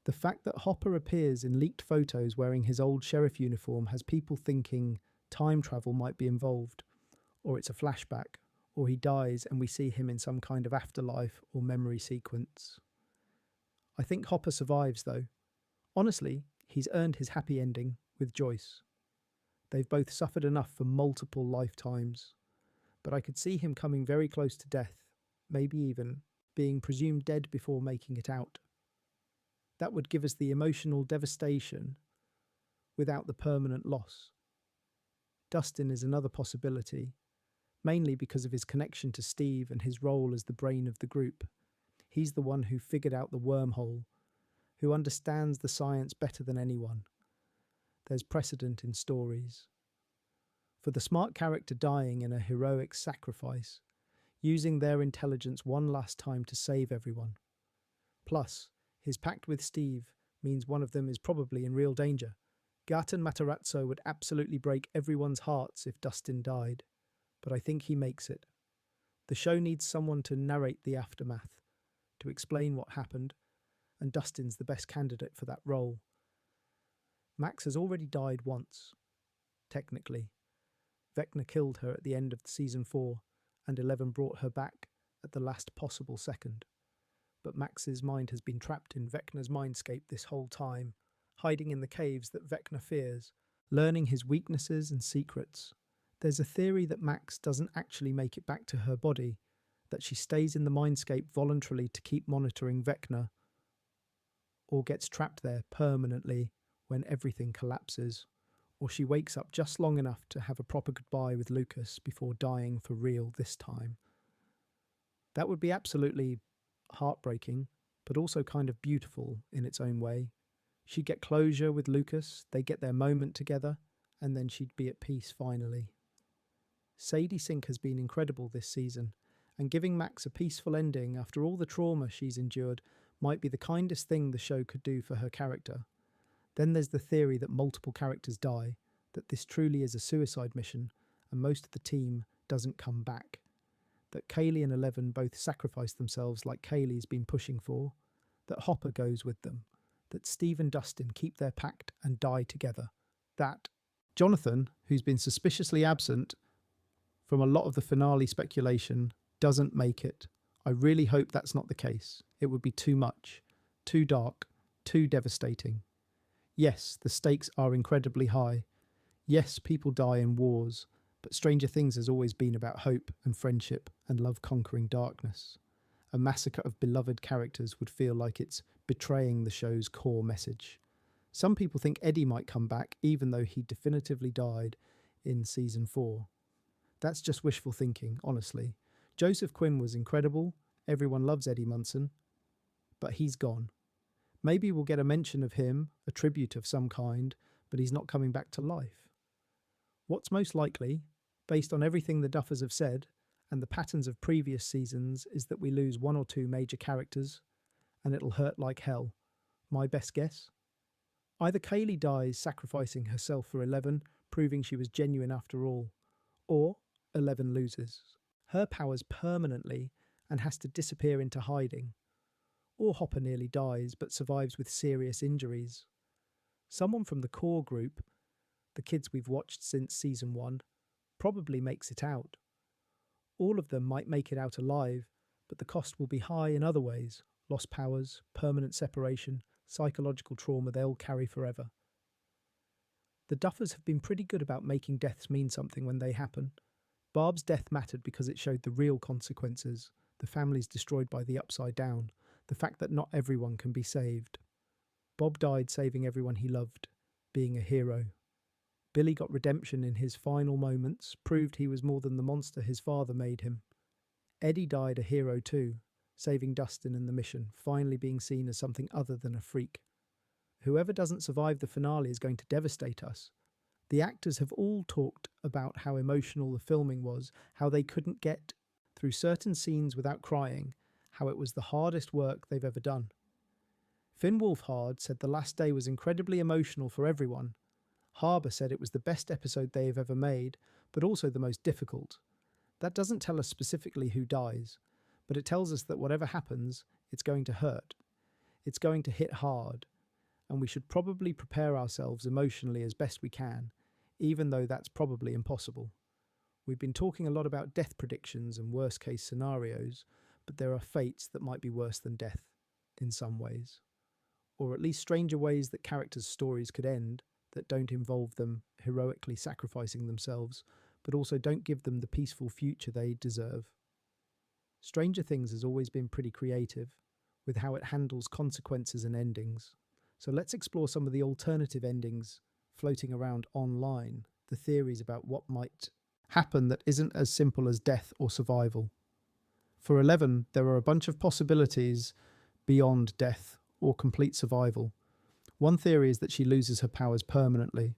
The fact that Hopper appears in leaked photos wearing his old sheriff uniform has people thinking time travel might be involved, or it's a flashback, or he dies and we see him in some kind of afterlife or memory sequence. I think Hopper survives though. Honestly, he's earned his happy ending with Joyce. They've both suffered enough for multiple lifetimes, but I could see him coming very close to death, maybe even being presumed dead before making it out. That would give us the emotional devastation without the permanent loss. Dustin is another possibility, mainly because of his connection to Steve and his role as the brain of the group. He's the one who figured out the wormhole, who understands the science better than anyone. There's precedent in stories. For the smart character dying in a heroic sacrifice, using their intelligence one last time to save everyone. Plus, his pact with Steve means one of them is probably in real danger. Gaten Matarazzo would absolutely break everyone's hearts if Dustin died, but I think he makes it. The show needs someone to narrate the aftermath, to explain what happened, and Dustin's the best candidate for that role. Max has already died once, technically. Vecna killed her at the end of season 4, and Eleven brought her back at the last possible second. But Max's mind has been trapped in Vecna's mindscape this whole time, hiding in the caves that Vecna fears, learning his weaknesses and secrets. There's a theory that Max doesn't actually make it back to her body, that she stays in the mindscape voluntarily to keep monitoring Vecna. or gets trapped there permanently when everything collapses, or she wakes up just long enough to have a proper goodbye with Lucas before dying for real this time. That would be absolutely heartbreaking, but also kind of beautiful in its own way. She'd get closure with Lucas, they get their moment together, and then she'd be at peace finally. Sadie Sink has been incredible this season, and giving Max a peaceful ending after all the trauma she's endured might be the kindest thing the show could do for her character. Then there's the theory that multiple characters die, that this truly is a suicide mission, and most of the team doesn't come back. That Kaylee and Eleven both sacrifice themselves like Kaylee's been pushing for, that Hopper goes with them, that Steve and Dustin keep their pact and die together, that Jonathan, who's been suspiciously absent from a lot of the finale speculation, doesn't make it. I really hope that's not the case. It would be too much, too dark, too devastating. Yes, the stakes are incredibly high. Yes, people die in wars, but Stranger Things has always been about hope and friendship and love conquering darkness. A massacre of beloved characters would feel like it's betraying the show's core message. Some people think Eddie might come back even though he definitively died in season 4. That's just wishful thinking, honestly. Joseph Quinn was incredible, everyone loves Eddie Munson, but he's gone. Maybe we'll get a mention of him, a tribute of some kind, but he's not coming back to life. What's most likely, based on everything the Duffers have said, and the patterns of previous seasons, is that we lose one or two major characters, and it'll hurt like hell. My best guess? Either Kaylee dies sacrificing herself for Eleven, proving she was genuine after all, or Eleven loses her powers permanently and has to disappear into hiding, or Hopper nearly dies but survives with serious injuries. Someone from the core group, the kids we've watched since season 1, probably makes it out. All of them might make it out alive, but the cost will be high in other ways: lost powers, permanent separation, psychological trauma they'll carry forever. The Duffers have been pretty good about making deaths mean something when they happen. Barb's death mattered because it showed the real consequences, the families destroyed by the Upside Down, the fact that not everyone can be saved. Bob died saving everyone he loved, being a hero. Billy got redemption in his final moments, proved he was more than the monster his father made him. Eddie died a hero too, saving Dustin and the mission, finally being seen as something other than a freak. Whoever doesn't survive the finale is going to devastate us. The actors have all talked about how emotional the filming was, how they couldn't get through certain scenes without crying, how it was the hardest work they've ever done. Finn Wolfhard said the last day was incredibly emotional for everyone. Harbour said it was the best episode they have ever made, but also the most difficult. That doesn't tell us specifically who dies, but it tells us that whatever happens, it's going to hurt. It's going to hit hard, and we should probably prepare ourselves emotionally as best we can, even though that's probably impossible. We've been talking a lot about death predictions and worst-case scenarios, but there are fates that might be worse than death, in some ways. Or at least stranger ways that characters' stories could end that don't involve them heroically sacrificing themselves, but also don't give them the peaceful future they deserve. Stranger Things has always been pretty creative with how it handles consequences and endings. So let's explore some of the alternative endings floating around online, the theories about what might happen that isn't as simple as death or survival. For Eleven, there are a bunch of possibilities beyond death or complete survival. One theory is that she loses her powers permanently,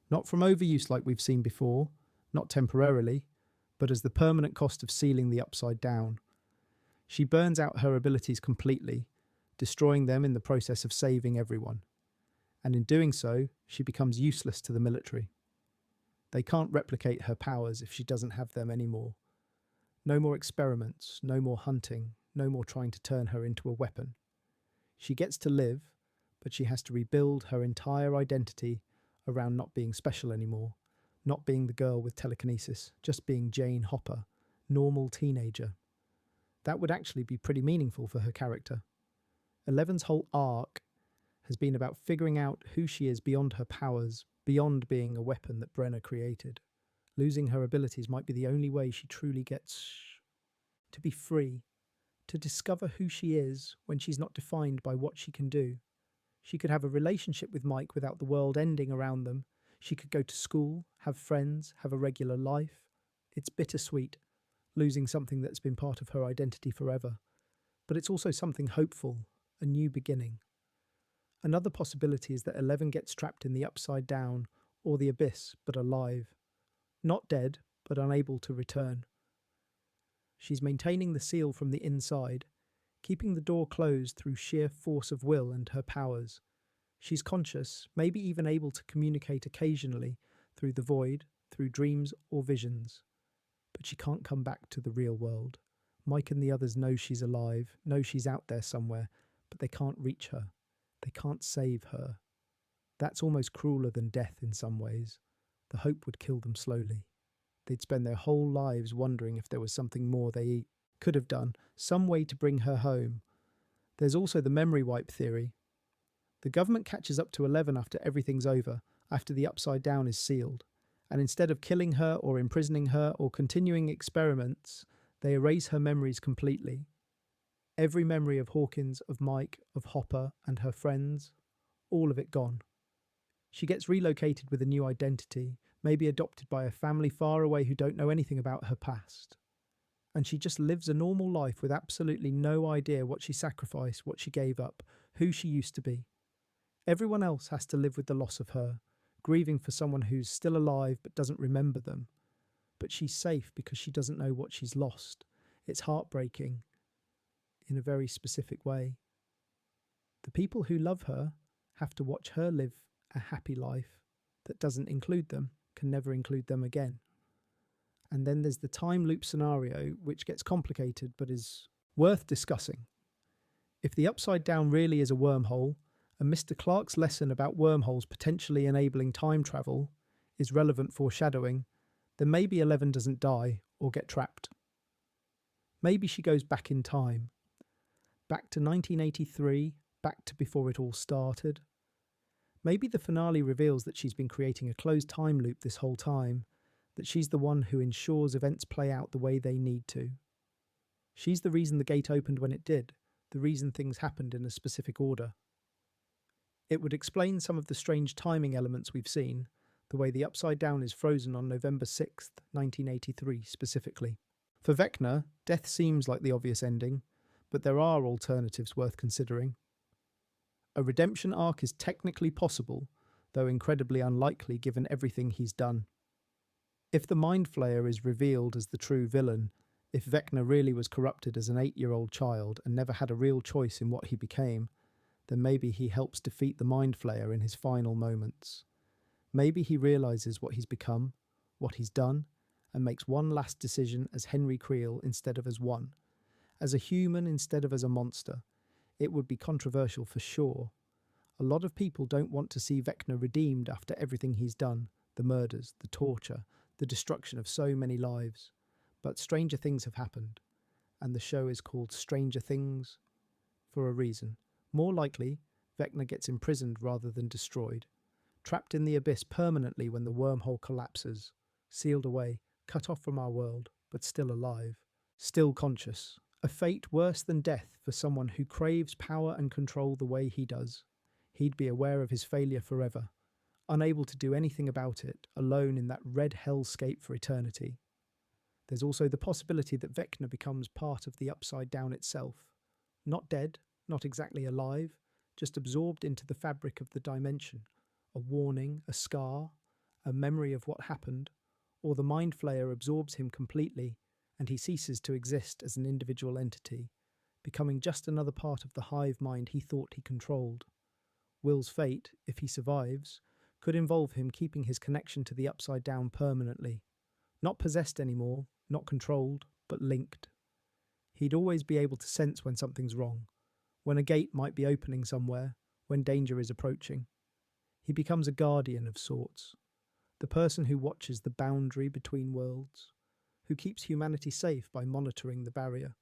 not from overuse like we've seen before, not temporarily, but as the permanent cost of sealing the Upside Down. She burns out her abilities completely, destroying them in the process of saving everyone. And in doing so, she becomes useless to the military. They can't replicate her powers if she doesn't have them anymore. No more experiments, no more hunting, no more trying to turn her into a weapon. She gets to live, but she has to rebuild her entire identity around not being special anymore, not being the girl with telekinesis, just being Jane Hopper, normal teenager. That would actually be pretty meaningful for her character. Eleven's whole arc has been about figuring out who she is beyond her powers, beyond being a weapon that Brenner created. Losing her abilities might be the only way she truly gets to be free, to discover who she is when she's not defined by what she can do. She could have a relationship with Mike without the world ending around them. She could go to school, have friends, have a regular life. It's bittersweet, losing something that's been part of her identity forever. But it's also something hopeful, a new beginning. Another possibility is that Eleven gets trapped in the upside down or the abyss, but alive. Not dead, but unable to return. She's maintaining the seal from the inside, keeping the door closed through sheer force of will and her powers. She's conscious, maybe even able to communicate occasionally through the void, through dreams or visions. But she can't come back to the real world. Mike and the others know she's alive, know she's out there somewhere, but they can't reach her. They can't save her. That's almost crueler than death in some ways. The hope would kill them slowly. They'd spend their whole lives wondering if there was something more they could have done, some way to bring her home. There's also the memory wipe theory. The government catches up to 11 after everything's over, after the upside down is sealed, and instead of killing her or imprisoning her or continuing experiments, they erase her memories completely. Every memory of Hawkins, of Mike, of Hopper and her friends, all of it gone. She gets relocated with a new identity, maybe adopted by a family far away who don't know anything about her past. And she just lives a normal life with absolutely no idea what she sacrificed, what she gave up, who she used to be. Everyone else has to live with the loss of her, grieving for someone who's still alive but doesn't remember them. But she's safe because she doesn't know what she's lost. It's heartbreaking in a very specific way. The people who love her have to watch her live a happy life that doesn't include them, can never include them again. And then there's the time loop scenario, which gets complicated but is worth discussing. If the upside down really is a wormhole, and Mr. Clarke's lesson about wormholes potentially enabling time travel is relevant foreshadowing, then maybe Eleven doesn't die or get trapped. Maybe she goes back in time. Back to 1983, back to before it all started. Maybe the finale reveals that she's been creating a closed time loop this whole time, that she's the one who ensures events play out the way they need to. She's the reason the gate opened when it did, the reason things happened in a specific order. It would explain some of the strange timing elements we've seen, the way the upside down is frozen on November 6th, 1983 specifically. For Vecna, death seems like the obvious ending, but there are alternatives worth considering. A redemption arc is technically possible, though incredibly unlikely given everything he's done. If the Mind Flayer is revealed as the true villain, if Vecna really was corrupted as an 8-year-old child and never had a real choice in what he became, then maybe he helps defeat the Mind Flayer in his final moments. Maybe he realises what he's become, what he's done, and makes one last decision as Henry Creel instead of as one, as a human instead of as a monster. It would be controversial for sure. A lot of people don't want to see Vecna redeemed after everything he's done, the murders, the torture, the destruction of so many lives. But stranger things have happened, and the show is called Stranger Things for a reason. More likely, Vecna gets imprisoned rather than destroyed, trapped in the abyss permanently when the wormhole collapses, sealed away, cut off from our world, but still alive, still conscious. A fate worse than death for someone who craves power and control the way he does. He'd be aware of his failure forever, unable to do anything about it, alone in that red hellscape for eternity. There's also the possibility that Vecna becomes part of the upside down itself. Not dead, not exactly alive, just absorbed into the fabric of the dimension. A warning, a scar, a memory of what happened, or the Mind Flayer absorbs him completely and he ceases to exist as an individual entity, becoming just another part of the hive mind he thought he controlled. Will's fate, if he survives, could involve him keeping his connection to the upside down permanently. Not possessed anymore, not controlled, but linked. He'd always be able to sense when something's wrong, when a gate might be opening somewhere, when danger is approaching. He becomes a guardian of sorts, the person who watches the boundary between worlds, who keeps humanity safe by monitoring the barrier.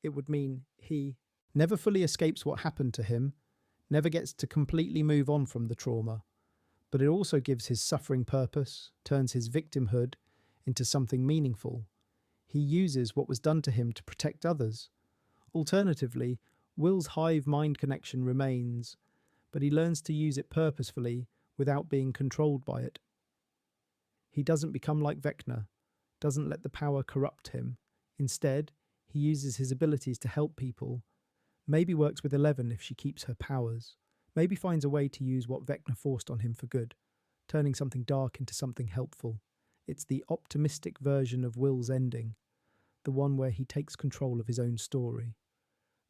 It would mean he never fully escapes what happened to him, never gets to completely move on from the trauma, but it also gives his suffering purpose, turns his victimhood into something meaningful. He uses what was done to him to protect others. Alternatively, Will's hive mind connection remains, but he learns to use it purposefully without being controlled by it. He doesn't become like Vecna, doesn't let the power corrupt him. Instead, he uses his abilities to help people, maybe works with 11 if she keeps her powers, maybe finds a way to use what Vecna forced on him for good, turning something dark into something helpful. It's the optimistic version of Will's ending, the one where he takes control of his own story.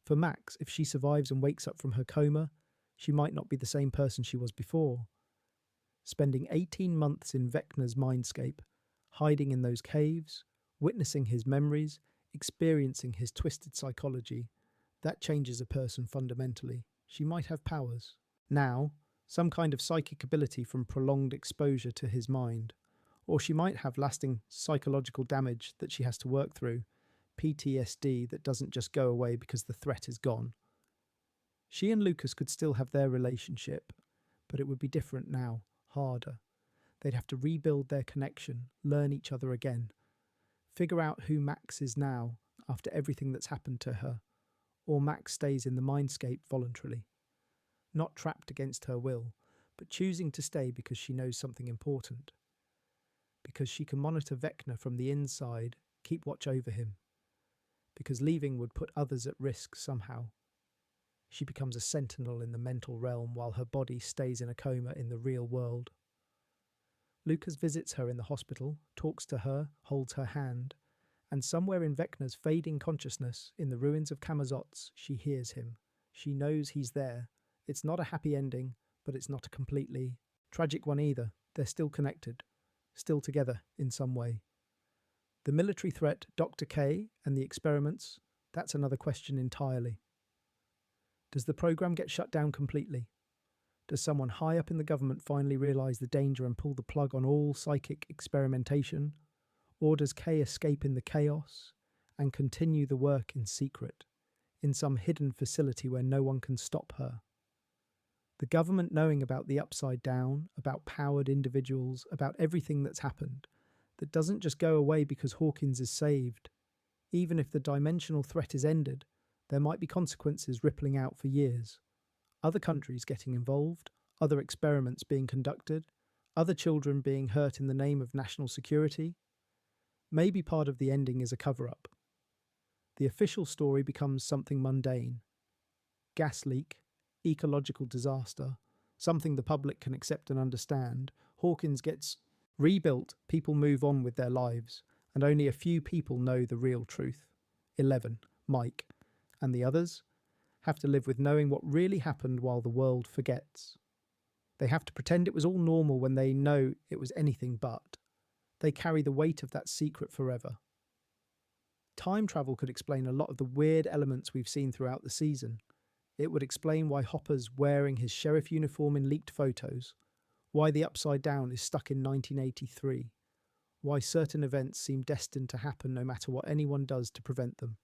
For Max, if she survives and wakes up from her coma, she might not be the same person she was before. Spending 18 months in Vecna's mindscape, hiding in those caves, witnessing his memories, experiencing his twisted psychology, that changes a person fundamentally. She might have powers. Now, some kind of psychic ability from prolonged exposure to his mind. Or she might have lasting psychological damage that she has to work through, PTSD that doesn't just go away because the threat is gone. She and Lucas could still have their relationship, but it would be different now, harder. They'd have to rebuild their connection, learn each other again, figure out who Max is now after everything that's happened to her, or Max stays in the mindscape voluntarily, not trapped against her will, but choosing to stay because she knows something important, because she can monitor Vecna from the inside, keep watch over him, because leaving would put others at risk somehow. She becomes a sentinel in the mental realm while her body stays in a coma in the real world. Lucas visits her in the hospital, talks to her, holds her hand, and somewhere in Vecna's fading consciousness, in the ruins of Camazotz, she hears him. She knows he's there. It's not a happy ending, but it's not a completely tragic one either. They're still connected, still together in some way. The military threat, Dr. K, and the experiments, that's another question entirely. Does the program get shut down completely? Does someone high up in the government finally realise the danger and pull the plug on all psychic experimentation? Or does Kay escape in the chaos and continue the work in secret, in some hidden facility where no one can stop her? The government knowing about the upside down, about powered individuals, about everything that's happened, that doesn't just go away because Hawkins is saved. Even if the dimensional threat is ended, there might be consequences rippling out for years. Other countries getting involved, other experiments being conducted, other children being hurt in the name of national security. Maybe part of the ending is a cover-up. The official story becomes something mundane. Gas leak, ecological disaster, something the public can accept and understand. Hawkins gets rebuilt, people move on with their lives, and only a few people know the real truth. 11, Mike, and the others have to live with knowing what really happened while the world forgets. They have to pretend it was all normal when they know it was anything but. They carry the weight of that secret forever. Time travel could explain a lot of the weird elements we've seen throughout the season. It would explain why Hopper's wearing his sheriff uniform in leaked photos, why the Upside Down is stuck in 1983, why certain events seem destined to happen no matter what anyone does to prevent them.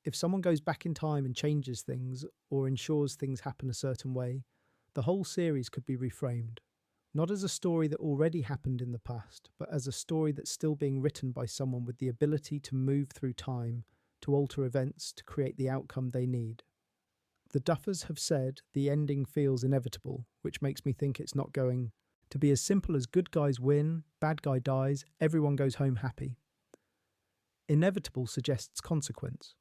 If someone goes back in time and changes things, or ensures things happen a certain way, the whole series could be reframed. Not as a story that already happened in the past, but as a story that's still being written by someone with the ability to move through time, to alter events, to create the outcome they need. The Duffers have said the ending feels inevitable, which makes me think it's not going to be as simple as good guys win, bad guy dies, everyone goes home happy. Inevitable suggests consequence.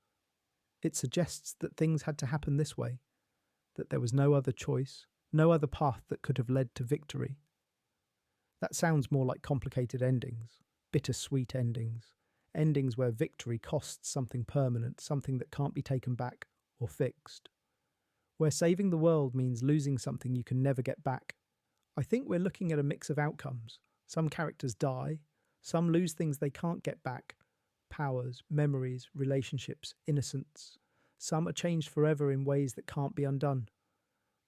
It suggests that things had to happen this way, that there was no other choice, no other path that could have led to victory. That sounds more like complicated endings, bittersweet endings, endings where victory costs something permanent, something that can't be taken back or fixed. Where saving the world means losing something you can never get back. I think we're looking at a mix of outcomes. Some characters die, some lose things they can't get back, powers, memories, relationships, innocence. Some are changed forever in ways that can't be undone.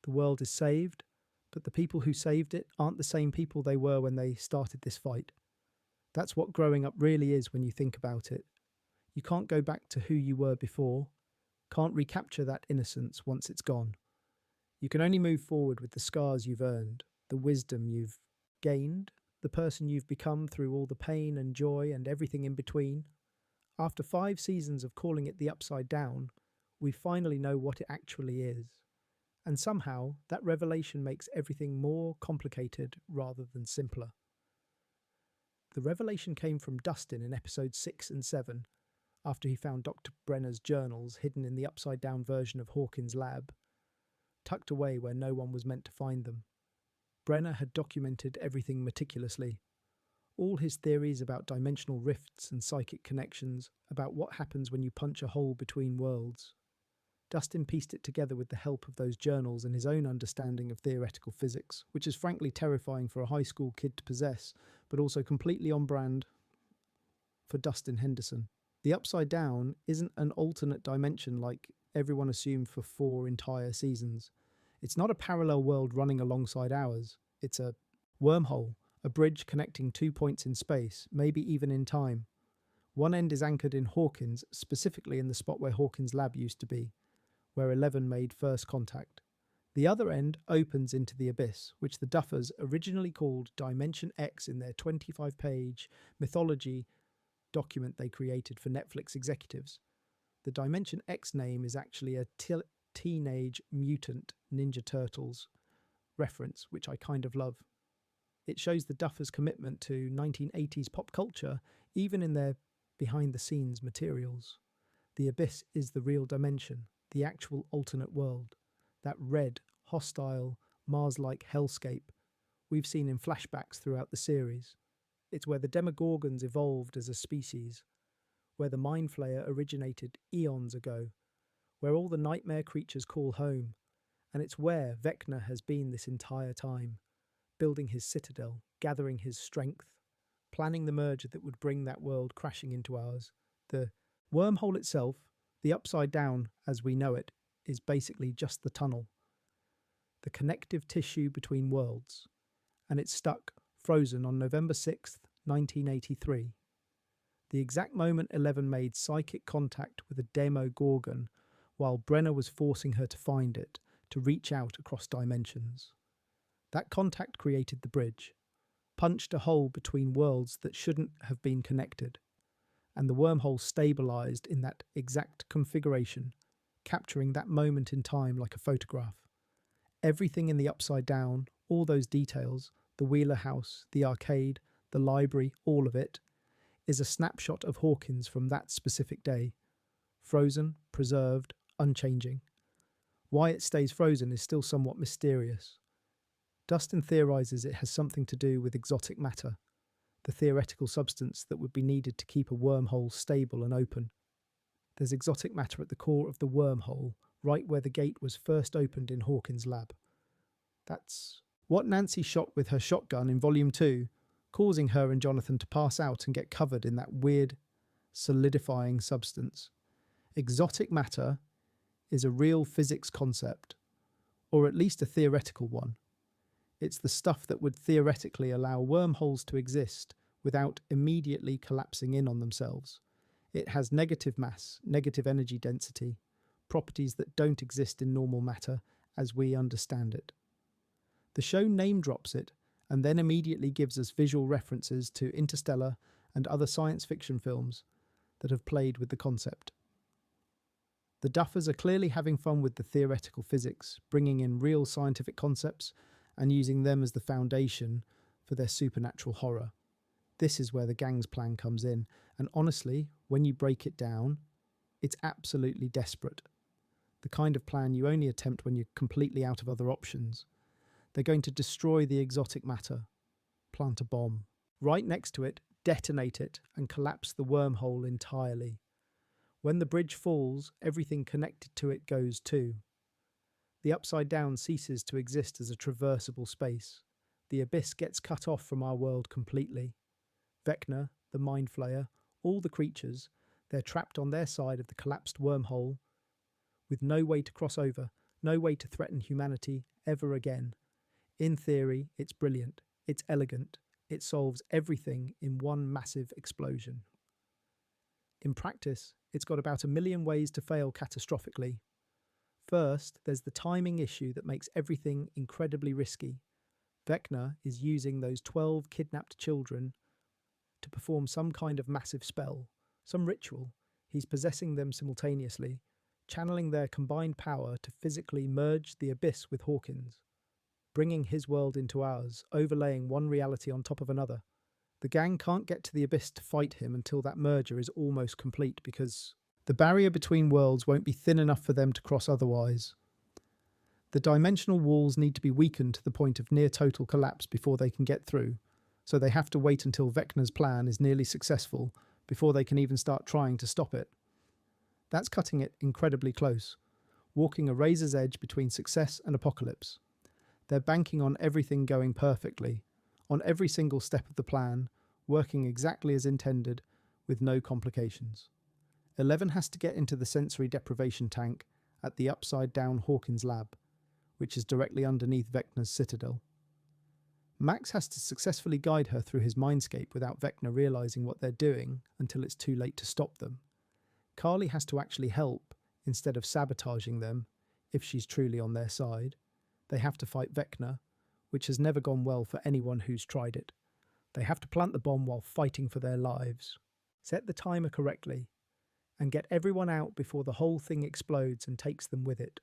The world is saved, but the people who saved it aren't the same people they were when they started this fight. That's what growing up really is when you think about it. You can't go back to who you were before, can't recapture that innocence once it's gone. You can only move forward with the scars you've earned, the wisdom you've gained, the person you've become through all the pain and joy and everything in between. After 5 seasons of calling it the Upside Down, we finally know what it actually is. And somehow, that revelation makes everything more complicated rather than simpler. The revelation came from Dustin in episodes 6 and 7, after he found Dr. Brenner's journals hidden in the upside-down version of Hawkins' lab, tucked away where no one was meant to find them. Brenner had documented everything meticulously. All his theories about dimensional rifts and psychic connections, about what happens when you punch a hole between worlds. Dustin pieced it together with the help of those journals and his own understanding of theoretical physics, which is frankly terrifying for a high school kid to possess, but also completely on brand for Dustin Henderson. The Upside Down isn't an alternate dimension like everyone assumed for 4 entire seasons. It's not a parallel world running alongside ours. It's a wormhole, a bridge connecting 2 points in space, maybe even in time. One end is anchored in Hawkins, specifically in the spot where Hawkins' lab used to be, where 11 made first contact. The other end opens into the abyss, which the Duffers originally called Dimension X in their 25-page mythology document they created for Netflix executives. The Dimension X name is actually a Teenage Mutant Ninja Turtles reference, which I kind of love. It shows the Duffers' commitment to 1980s pop culture, even in their behind-the-scenes materials. The abyss is the real dimension, the actual alternate world, that red, hostile, Mars-like hellscape we've seen in flashbacks throughout the series. It's where the Demogorgons evolved as a species, where the Mind Flayer originated eons ago, where all the nightmare creatures call home, and it's where Vecna has been this entire time, building his citadel, gathering his strength, planning the merger that would bring that world crashing into ours. The wormhole itself, the Upside Down as we know it, is basically just the tunnel, the connective tissue between worlds, and it's stuck, frozen on November 6th, 1983. The exact moment 11 made psychic contact with a Demogorgon, while Brenner was forcing her to find it, to reach out across dimensions. That contact created the bridge, punched a hole between worlds that shouldn't have been connected, and the wormhole stabilized in that exact configuration, capturing that moment in time like a photograph. Everything in the Upside Down, all those details, the Wheeler house, the arcade, the library, all of it, is a snapshot of Hawkins from that specific day. Frozen, preserved, unchanging. Why it stays frozen is still somewhat mysterious. Dustin theorizes it has something to do with exotic matter, the theoretical substance that would be needed to keep a wormhole stable and open. There's exotic matter at the core of the wormhole, right where the gate was first opened in Hawkins' lab. That's what Nancy shot with her shotgun in Volume 2, causing her and Jonathan to pass out and get covered in that weird, solidifying substance. Exotic matter is a real physics concept, or at least a theoretical one. It's the stuff that would theoretically allow wormholes to exist without immediately collapsing in on themselves. It has negative mass, negative energy density, properties that don't exist in normal matter as we understand it. The show name drops it and then immediately gives us visual references to Interstellar and other science fiction films that have played with the concept. The Duffers are clearly having fun with the theoretical physics, bringing in real scientific concepts and using them as the foundation for their supernatural horror. This is where the gang's plan comes in, and honestly, when you break it down, it's absolutely desperate. The kind of plan you only attempt when you're completely out of other options. They're going to destroy the exotic matter, plant a bomb. Right next to it, detonate it, and collapse the wormhole entirely. When the bridge falls, everything connected to it goes too. The Upside Down ceases to exist as a traversable space. The abyss gets cut off from our world completely. Vecna, the Mind Flayer, all the creatures, they're trapped on their side of the collapsed wormhole, with no way to cross over, no way to threaten humanity ever again. In theory, it's brilliant, it's elegant, it solves everything in one massive explosion. In practice, it's got about 1 million ways to fail catastrophically. First, there's the timing issue that makes everything incredibly risky. Vecna is using those 12 kidnapped children to perform some kind of massive spell, some ritual. He's possessing them simultaneously, channeling their combined power to physically merge the abyss with Hawkins, bringing his world into ours, overlaying one reality on top of another. The gang can't get to the abyss to fight him until that merger is almost complete because the barrier between worlds won't be thin enough for them to cross otherwise. The dimensional walls need to be weakened to the point of near total collapse before they can get through, so they have to wait until Vecna's plan is nearly successful before they can even start trying to stop it. That's cutting it incredibly close, walking a razor's edge between success and apocalypse. They're banking on everything going perfectly, on every single step of the plan, working exactly as intended, with no complications. 11 has to get into the sensory deprivation tank at the upside-down Hawkins lab, which is directly underneath Vecna's citadel. Max has to successfully guide her through his mindscape without Vecna realising what they're doing until it's too late to stop them. Carly has to actually help instead of sabotaging them if she's truly on their side. They have to fight Vecna, which has never gone well for anyone who's tried it. They have to plant the bomb while fighting for their lives, set the timer correctly, and get everyone out before the whole thing explodes and takes them with it.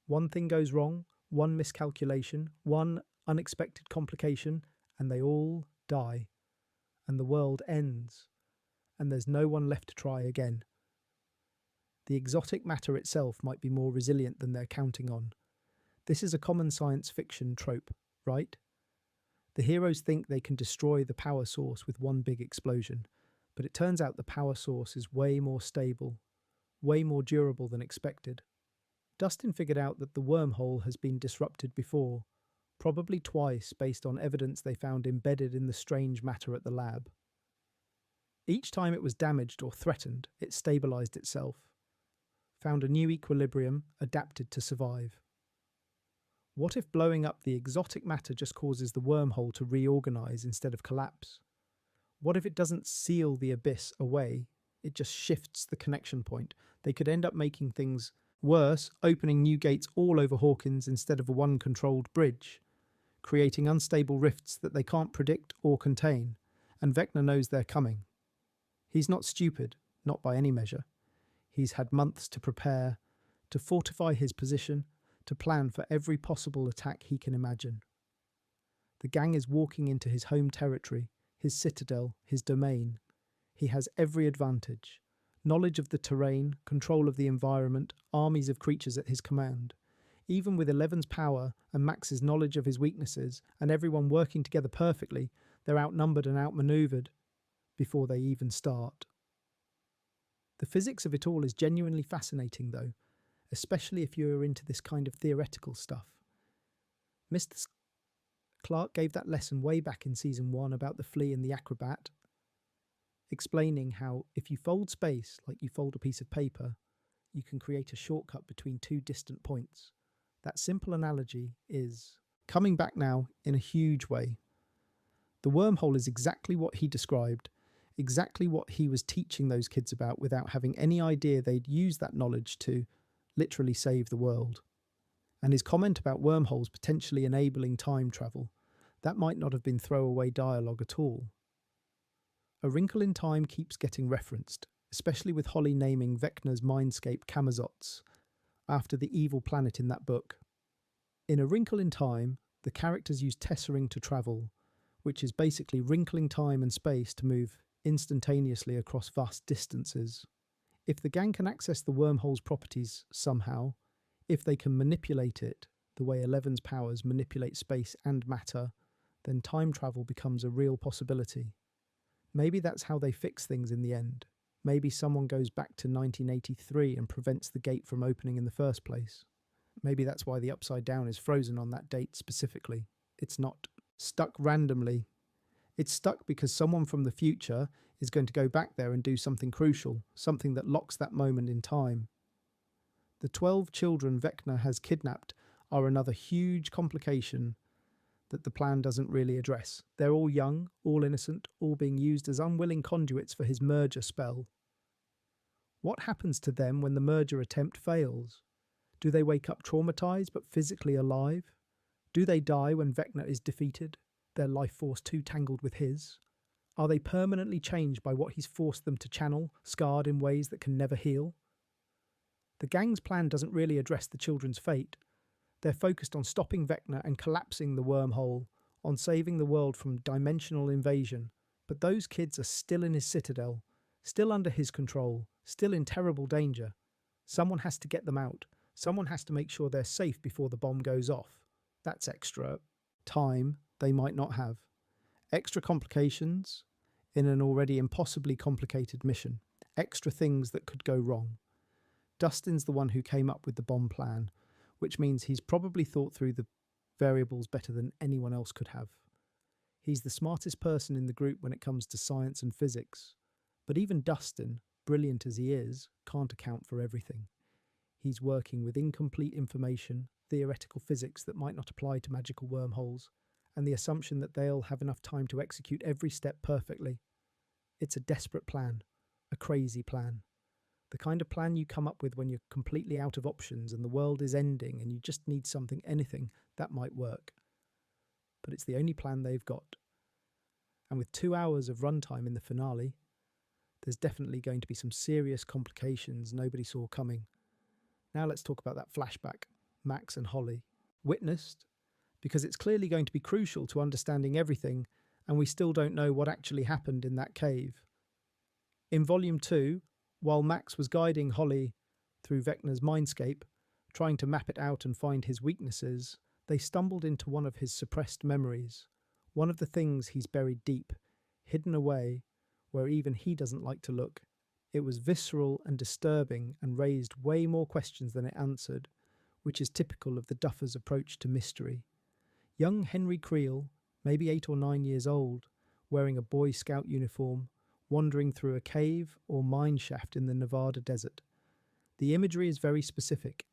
One thing goes wrong, one miscalculation, one unexpected complication, and they all die, and the world ends, and there's no one left to try again. The exotic matter itself might be more resilient than they're counting on. This is a common science fiction trope, right? The heroes think they can destroy the power source with one big explosion, but it turns out the power source is way more stable, way more durable than expected. Dustin figured out that the wormhole has been disrupted before, probably twice based on evidence they found embedded in the strange matter at the lab. Each time it was damaged or threatened, it stabilized itself, found a new equilibrium, adapted to survive. What if blowing up the exotic matter just causes the wormhole to reorganize instead of collapse? What if it doesn't seal the abyss away, it just shifts the connection point? They could end up making things worse, opening new gates all over Hawkins instead of a one-controlled bridge, creating unstable rifts that they can't predict or contain, and Vecna knows they're coming. He's not stupid, not by any measure. He's had months to prepare, to fortify his position, to plan for every possible attack he can imagine. The gang is walking into his home territory, his citadel, his domain. He has every advantage. Knowledge of the terrain, control of the environment, armies of creatures at his command. Even with 11's power and Max's knowledge of his weaknesses and everyone working together perfectly, they're outnumbered and outmaneuvered before they even start. The physics of it all is genuinely fascinating though, especially if you're into this kind of theoretical stuff. Mr. Clark gave that lesson way back in season 1 about the flea and the acrobat, explaining how if you fold space like you fold a piece of paper, you can create a shortcut between two distant points. That simple analogy is coming back now in a huge way. The wormhole is exactly what he described, exactly what he was teaching those kids about without having any idea they'd use that knowledge to literally save the world. And his comment about wormholes potentially enabling time travel, that might not have been throwaway dialogue at all. A Wrinkle in Time keeps getting referenced, especially with Holly naming Vecna's mindscape Camazotz, after the evil planet in that book. In A Wrinkle in Time, the characters use tessering to travel, which is basically wrinkling time and space to move instantaneously across vast distances. If the gang can access the wormhole's properties somehow, if they can manipulate it the way 11's powers manipulate space and matter, then time travel becomes a real possibility. Maybe that's how they fix things in the end. Maybe someone goes back to 1983 and prevents the gate from opening in the first place. Maybe that's why the Upside Down is frozen on that date specifically. It's not stuck randomly. It's stuck because someone from the future is going to go back there and do something crucial, something that locks that moment in time. The 12 children Vecna has kidnapped are another huge complication that the plan doesn't really address. They're all young, all innocent, all being used as unwilling conduits for his merger spell. What happens to them when the merger attempt fails? Do they wake up traumatized but physically alive? Do they die when Vecna is defeated, their life force too tangled with his? Are they permanently changed by what he's forced them to channel, scarred in ways that can never heal? The gang's plan doesn't really address the children's fate. They're focused on stopping Vecna and collapsing the wormhole, on saving the world from dimensional invasion. But those kids are still in his citadel, still under his control, still in terrible danger. Someone has to get them out. Someone has to make sure they're safe before the bomb goes off. That's extra time they might not have. Extra complications in an already impossibly complicated mission. Extra things that could go wrong. Dustin's the one who came up with the bomb plan, which means he's probably thought through the variables better than anyone else could have. He's the smartest person in the group when it comes to science and physics. But even Dustin, brilliant as he is, can't account for everything. He's working with incomplete information, theoretical physics that might not apply to magical wormholes, and the assumption that they'll have enough time to execute every step perfectly. It's a desperate plan, a crazy plan. The kind of plan you come up with when you're completely out of options and the world is ending and you just need something, anything, that might work. But it's the only plan they've got. And with 2 hours of runtime in the finale, there's definitely going to be some serious complications nobody saw coming. Now let's talk about that flashback, Max and Holly. Witnessed, because it's clearly going to be crucial to understanding everything, and we still don't know what actually happened in that cave. In Volume 2, while Max was guiding Holly through Vecna's mindscape, trying to map it out and find his weaknesses, they stumbled into one of his suppressed memories, one of the things he's buried deep, hidden away, where even he doesn't like to look. It was visceral and disturbing and raised way more questions than it answered, which is typical of the Duffer's approach to mystery. Young Henry Creel, maybe 8 or 9 years old, wearing a Boy Scout uniform, wandering through a cave or mine shaft in the Nevada desert. The imagery is very specific.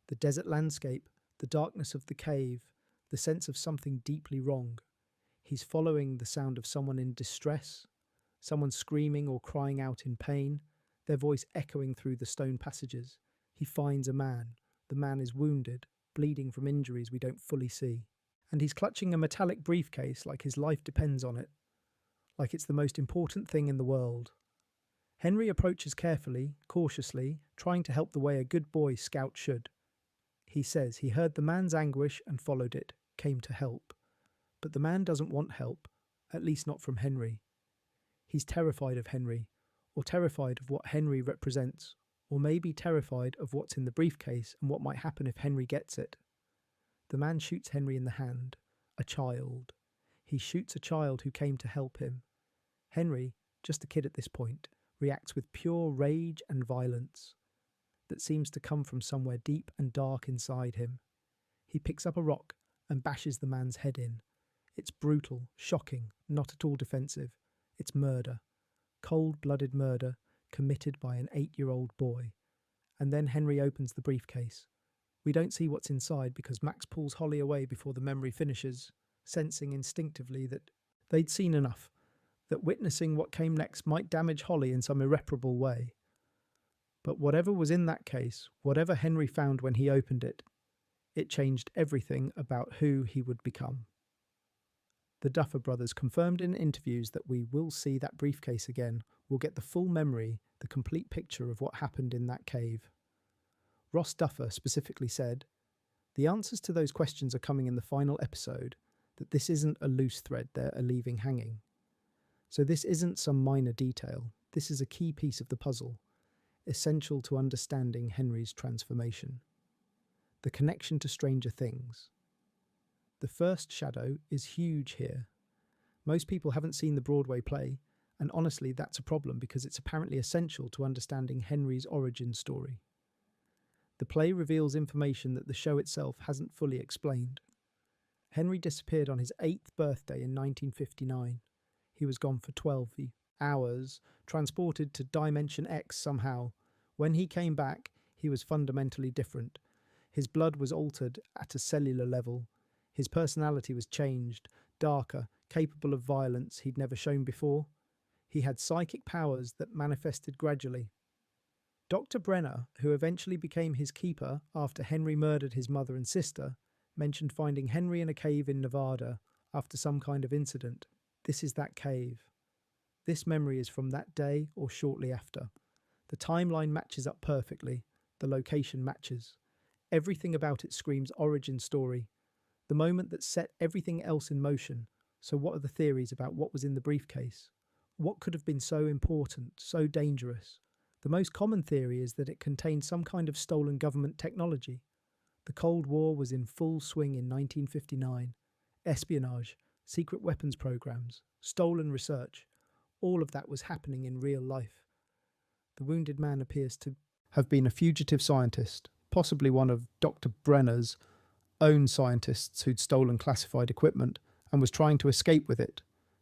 The desert landscape, the darkness of the cave, the sense of something deeply wrong. He's following the sound of someone in distress, someone screaming or crying out in pain, their voice echoing through the stone passages. He finds a man. The man is wounded, bleeding from injuries we don't fully see. And he's clutching a metallic briefcase like his life depends on it, like it's the most important thing in the world. Henry approaches carefully, cautiously, trying to help the way a good Boy Scout should. He says he heard the man's anguish and followed it, came to help. But the man doesn't want help, at least not from Henry. He's terrified of Henry, or terrified of what Henry represents, or maybe terrified of what's in the briefcase and what might happen if Henry gets it. The man shoots Henry in the hand, a child. He shoots a child who came to help him. Henry, just a kid at this point, reacts with pure rage and violence that seems to come from somewhere deep and dark inside him. He picks up a rock and bashes the man's head in. It's brutal, shocking, not at all defensive. It's murder. Cold-blooded murder committed by an 8-year-old boy. And then Henry opens the briefcase. We don't see what's inside because Max pulls Holly away before the memory finishes, sensing instinctively that they'd seen enough, that witnessing what came next might damage Holly in some irreparable way. But whatever was in that case, whatever Henry found when he opened it, it changed everything about who he would become. The Duffer Brothers confirmed in interviews that we will see that briefcase again. We'll get the full memory, the complete picture of what happened in that cave. Ross Duffer specifically said, "The answers to those questions are coming in the final episode, that this isn't a loose thread they're leaving hanging. So this isn't some minor detail. This is a key piece of the puzzle, essential to understanding Henry's transformation. The connection to Stranger Things. The first shadow is huge here. Most people haven't seen the Broadway play, and honestly that's a problem because it's apparently essential to understanding Henry's origin story. The play reveals information that the show itself hasn't fully explained. Henry disappeared on his 8th birthday in 1959. He was gone for 12 hours, transported to Dimension X somehow. When he came back, he was fundamentally different. His blood was altered at a cellular level. His personality was changed, darker, capable of violence he'd never shown before. He had psychic powers that manifested gradually. Dr. Brenner, who eventually became his keeper after Henry murdered his mother and sister, mentioned finding Henry in a cave in Nevada after some kind of incident. This is that cave. This memory is from that day or shortly after. The timeline matches up perfectly. The location matches. Everything about it screams origin story, the moment that set everything else in motion. So what are the theories about what was in the briefcase? What could have been so important, so dangerous? The most common theory is that it contained some kind of stolen government technology. The Cold War was in full swing in 1959. Espionage, secret weapons programs, stolen research, all of that was happening in real life. The wounded man appears to have been a fugitive scientist, possibly one of Dr. Brenner's own scientists who'd stolen classified equipment and was trying to escape with it,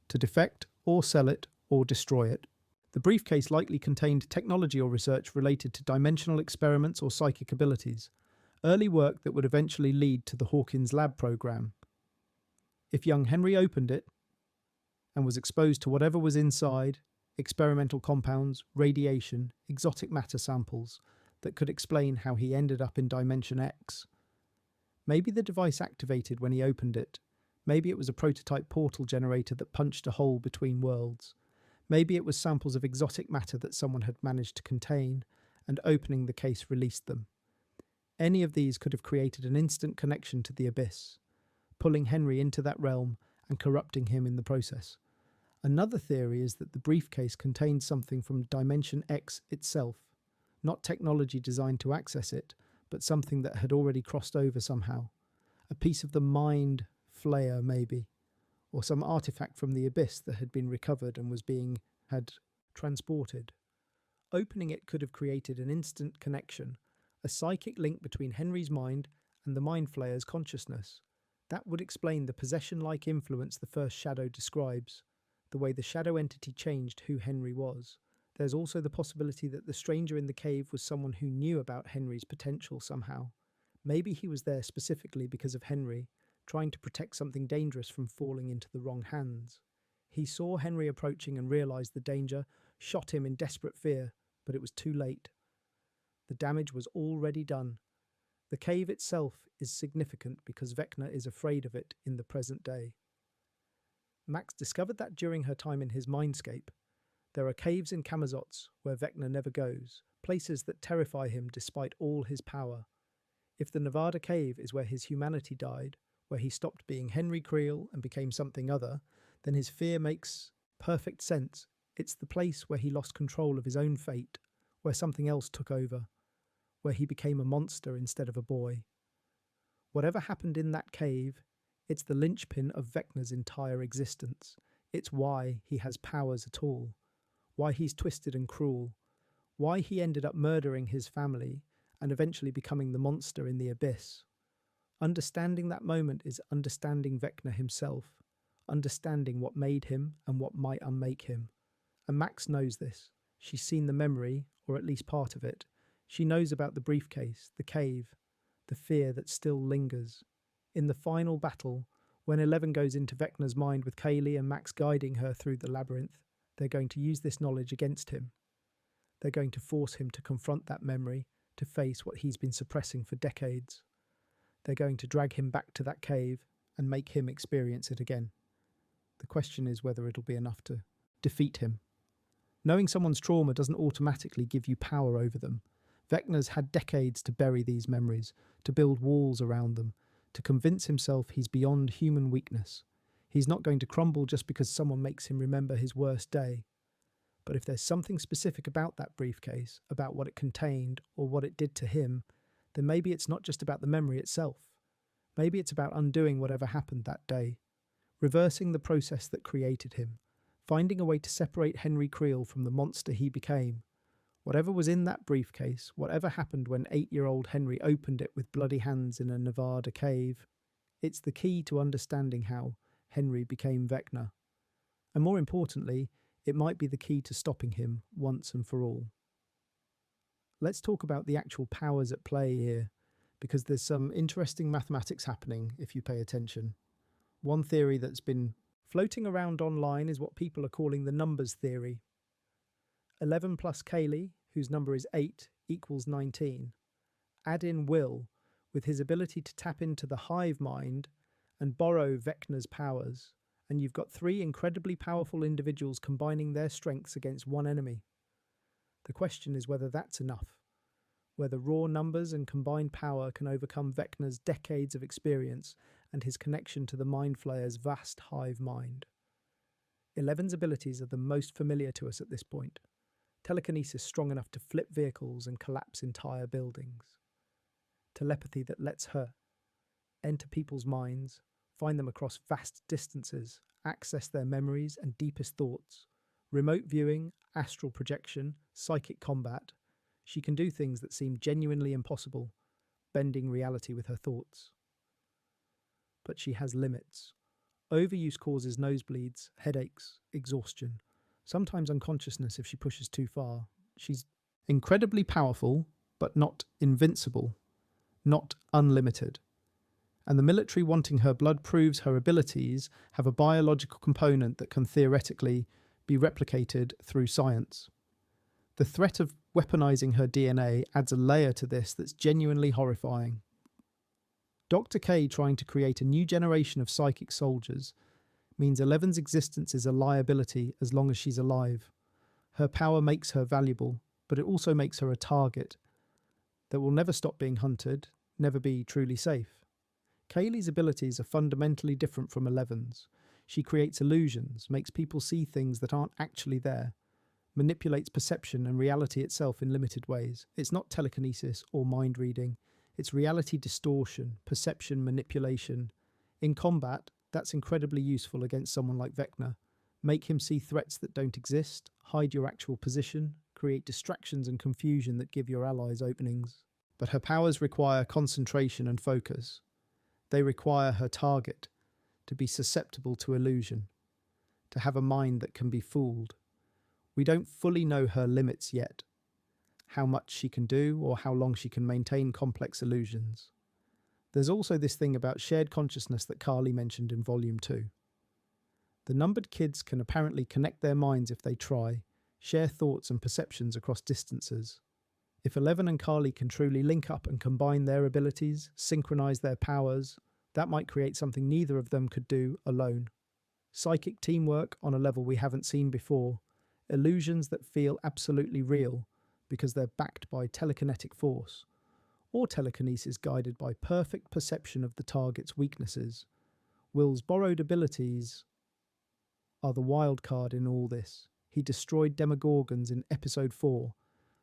to defect or sell it or destroy it. The briefcase likely contained technology or research related to dimensional experiments or psychic abilities, early work that would eventually lead to the Hawkins lab program. If young Henry opened it and was exposed to whatever was inside, experimental compounds, radiation, exotic matter samples, that could explain how he ended up in Dimension X. Maybe the device activated when he opened it. Maybe it was a prototype portal generator that punched a hole between worlds. Maybe it was samples of exotic matter that someone had managed to contain, and opening the case released them. Any of these could have created an instant connection to the abyss, pulling Henry into that realm and corrupting him in the process. Another theory is that the briefcase contained something from Dimension X itself, not technology designed to access it, but something that had already crossed over somehow. A piece of the mind flayer, maybe, or some artifact from the abyss that had been recovered and had transported. Opening it could have created an instant connection, a psychic link between Henry's mind and the mind flayer's consciousness. That would explain the possession-like influence the first shadow describes, the way the shadow entity changed who Henry was. There's also the possibility that the stranger in the cave was someone who knew about Henry's potential somehow. Maybe he was there specifically because of Henry, trying to protect something dangerous from falling into the wrong hands. He saw Henry approaching and realized the danger, shot him in desperate fear, but it was too late. The damage was already done. The cave itself is significant because Vecna is afraid of it in the present day. Max discovered that during her time in his mindscape. There are caves in Camazots where Vecna never goes, places that terrify him despite all his power. If the Nevada cave is where his humanity died, where he stopped being Henry Creel and became something other, then his fear makes perfect sense. It's the place where he lost control of his own fate, where something else took over, where he became a monster instead of a boy. Whatever happened in that cave, it's the linchpin of Vecna's entire existence. It's why he has powers at all, why he's twisted and cruel, why he ended up murdering his family and eventually becoming the monster in the abyss. Understanding that moment is understanding Vecna himself, understanding what made him and what might unmake him. And Max knows this. She's seen the memory, or at least part of it. She knows about the briefcase, the cave, the fear that still lingers. In the final battle, when Eleven goes into Vecna's mind with Kaylee and Max guiding her through the labyrinth, they're going to use this knowledge against him. They're going to force him to confront that memory, to face what he's been suppressing for decades. They're going to drag him back to that cave and make him experience it again. The question is whether it'll be enough to defeat him. Knowing someone's trauma doesn't automatically give you power over them. Vecna's had decades to bury these memories, to build walls around them, to convince himself he's beyond human weakness. He's not going to crumble just because someone makes him remember his worst day. But if there's something specific about that briefcase, about what it contained or what it did to him, then maybe it's not just about the memory itself. Maybe it's about undoing whatever happened that day, reversing the process that created him, finding a way to separate Henry Creel from the monster he became. Whatever was in that briefcase, whatever happened when 8-year-old Henry opened it with bloody hands in a Nevada cave, it's the key to understanding how Henry became Vecna. And more importantly, it might be the key to stopping him once and for all. Let's talk about the actual powers at play here, because there's some interesting mathematics happening if you pay attention. One theory that's been floating around online is what people are calling the numbers theory. 11 plus Kaylee, whose number is 8, equals 19. Add in Will, with his ability to tap into the hive mind and borrow Vecna's powers, and you've got 3 incredibly powerful individuals combining their strengths against one enemy. The question is whether that's enough. where the raw numbers and combined power can overcome Vecna's decades of experience and his connection to the Mind Flayer's vast hive mind. Eleven's abilities are the most familiar to us at this point. Telekinesis strong enough to flip vehicles and collapse entire buildings. Telepathy that lets her enter people's minds, find them across vast distances, access their memories and deepest thoughts. Remote viewing, astral projection, psychic combat. She can do things that seem genuinely impossible, bending reality with her thoughts. But she has limits. Overuse causes nosebleeds, headaches, exhaustion, sometimes unconsciousness if she pushes too far. She's incredibly powerful, but not invincible, not unlimited. And the military wanting her blood proves her abilities have a biological component that can theoretically be replicated through science. The threat of weaponizing her DNA adds a layer to this that's genuinely horrifying. Dr. K trying to create a new generation of psychic soldiers means Eleven's existence is a liability as long as she's alive. Her power makes her valuable, but it also makes her a target that will never stop being hunted, never be truly safe. Kaylee's abilities are fundamentally different from Eleven's. She creates illusions, makes people see things that aren't actually there, manipulates perception and reality itself in limited ways. It's not telekinesis or mind reading. It's reality distortion, perception manipulation. In combat, that's incredibly useful against someone like Vecna. Make him see threats that don't exist, hide your actual position, create distractions and confusion that give your allies openings. But her powers require concentration and focus. They require her target to be susceptible to illusion, to have a mind that can be fooled. We don't fully know her limits yet, how much she can do or how long she can maintain complex illusions. There's also this thing about shared consciousness that Carly mentioned in Volume 2. The numbered kids can apparently connect their minds if they try, share thoughts and perceptions across distances. If Eleven and Carly can truly link up and combine their abilities, synchronize their powers, that might create something neither of them could do alone. Psychic teamwork on a level we haven't seen before, illusions that feel absolutely real because they're backed by telekinetic force, or telekinesis guided by perfect perception of the target's weaknesses. Will's borrowed abilities are the wild card in all this. He destroyed Demogorgons in Episode 4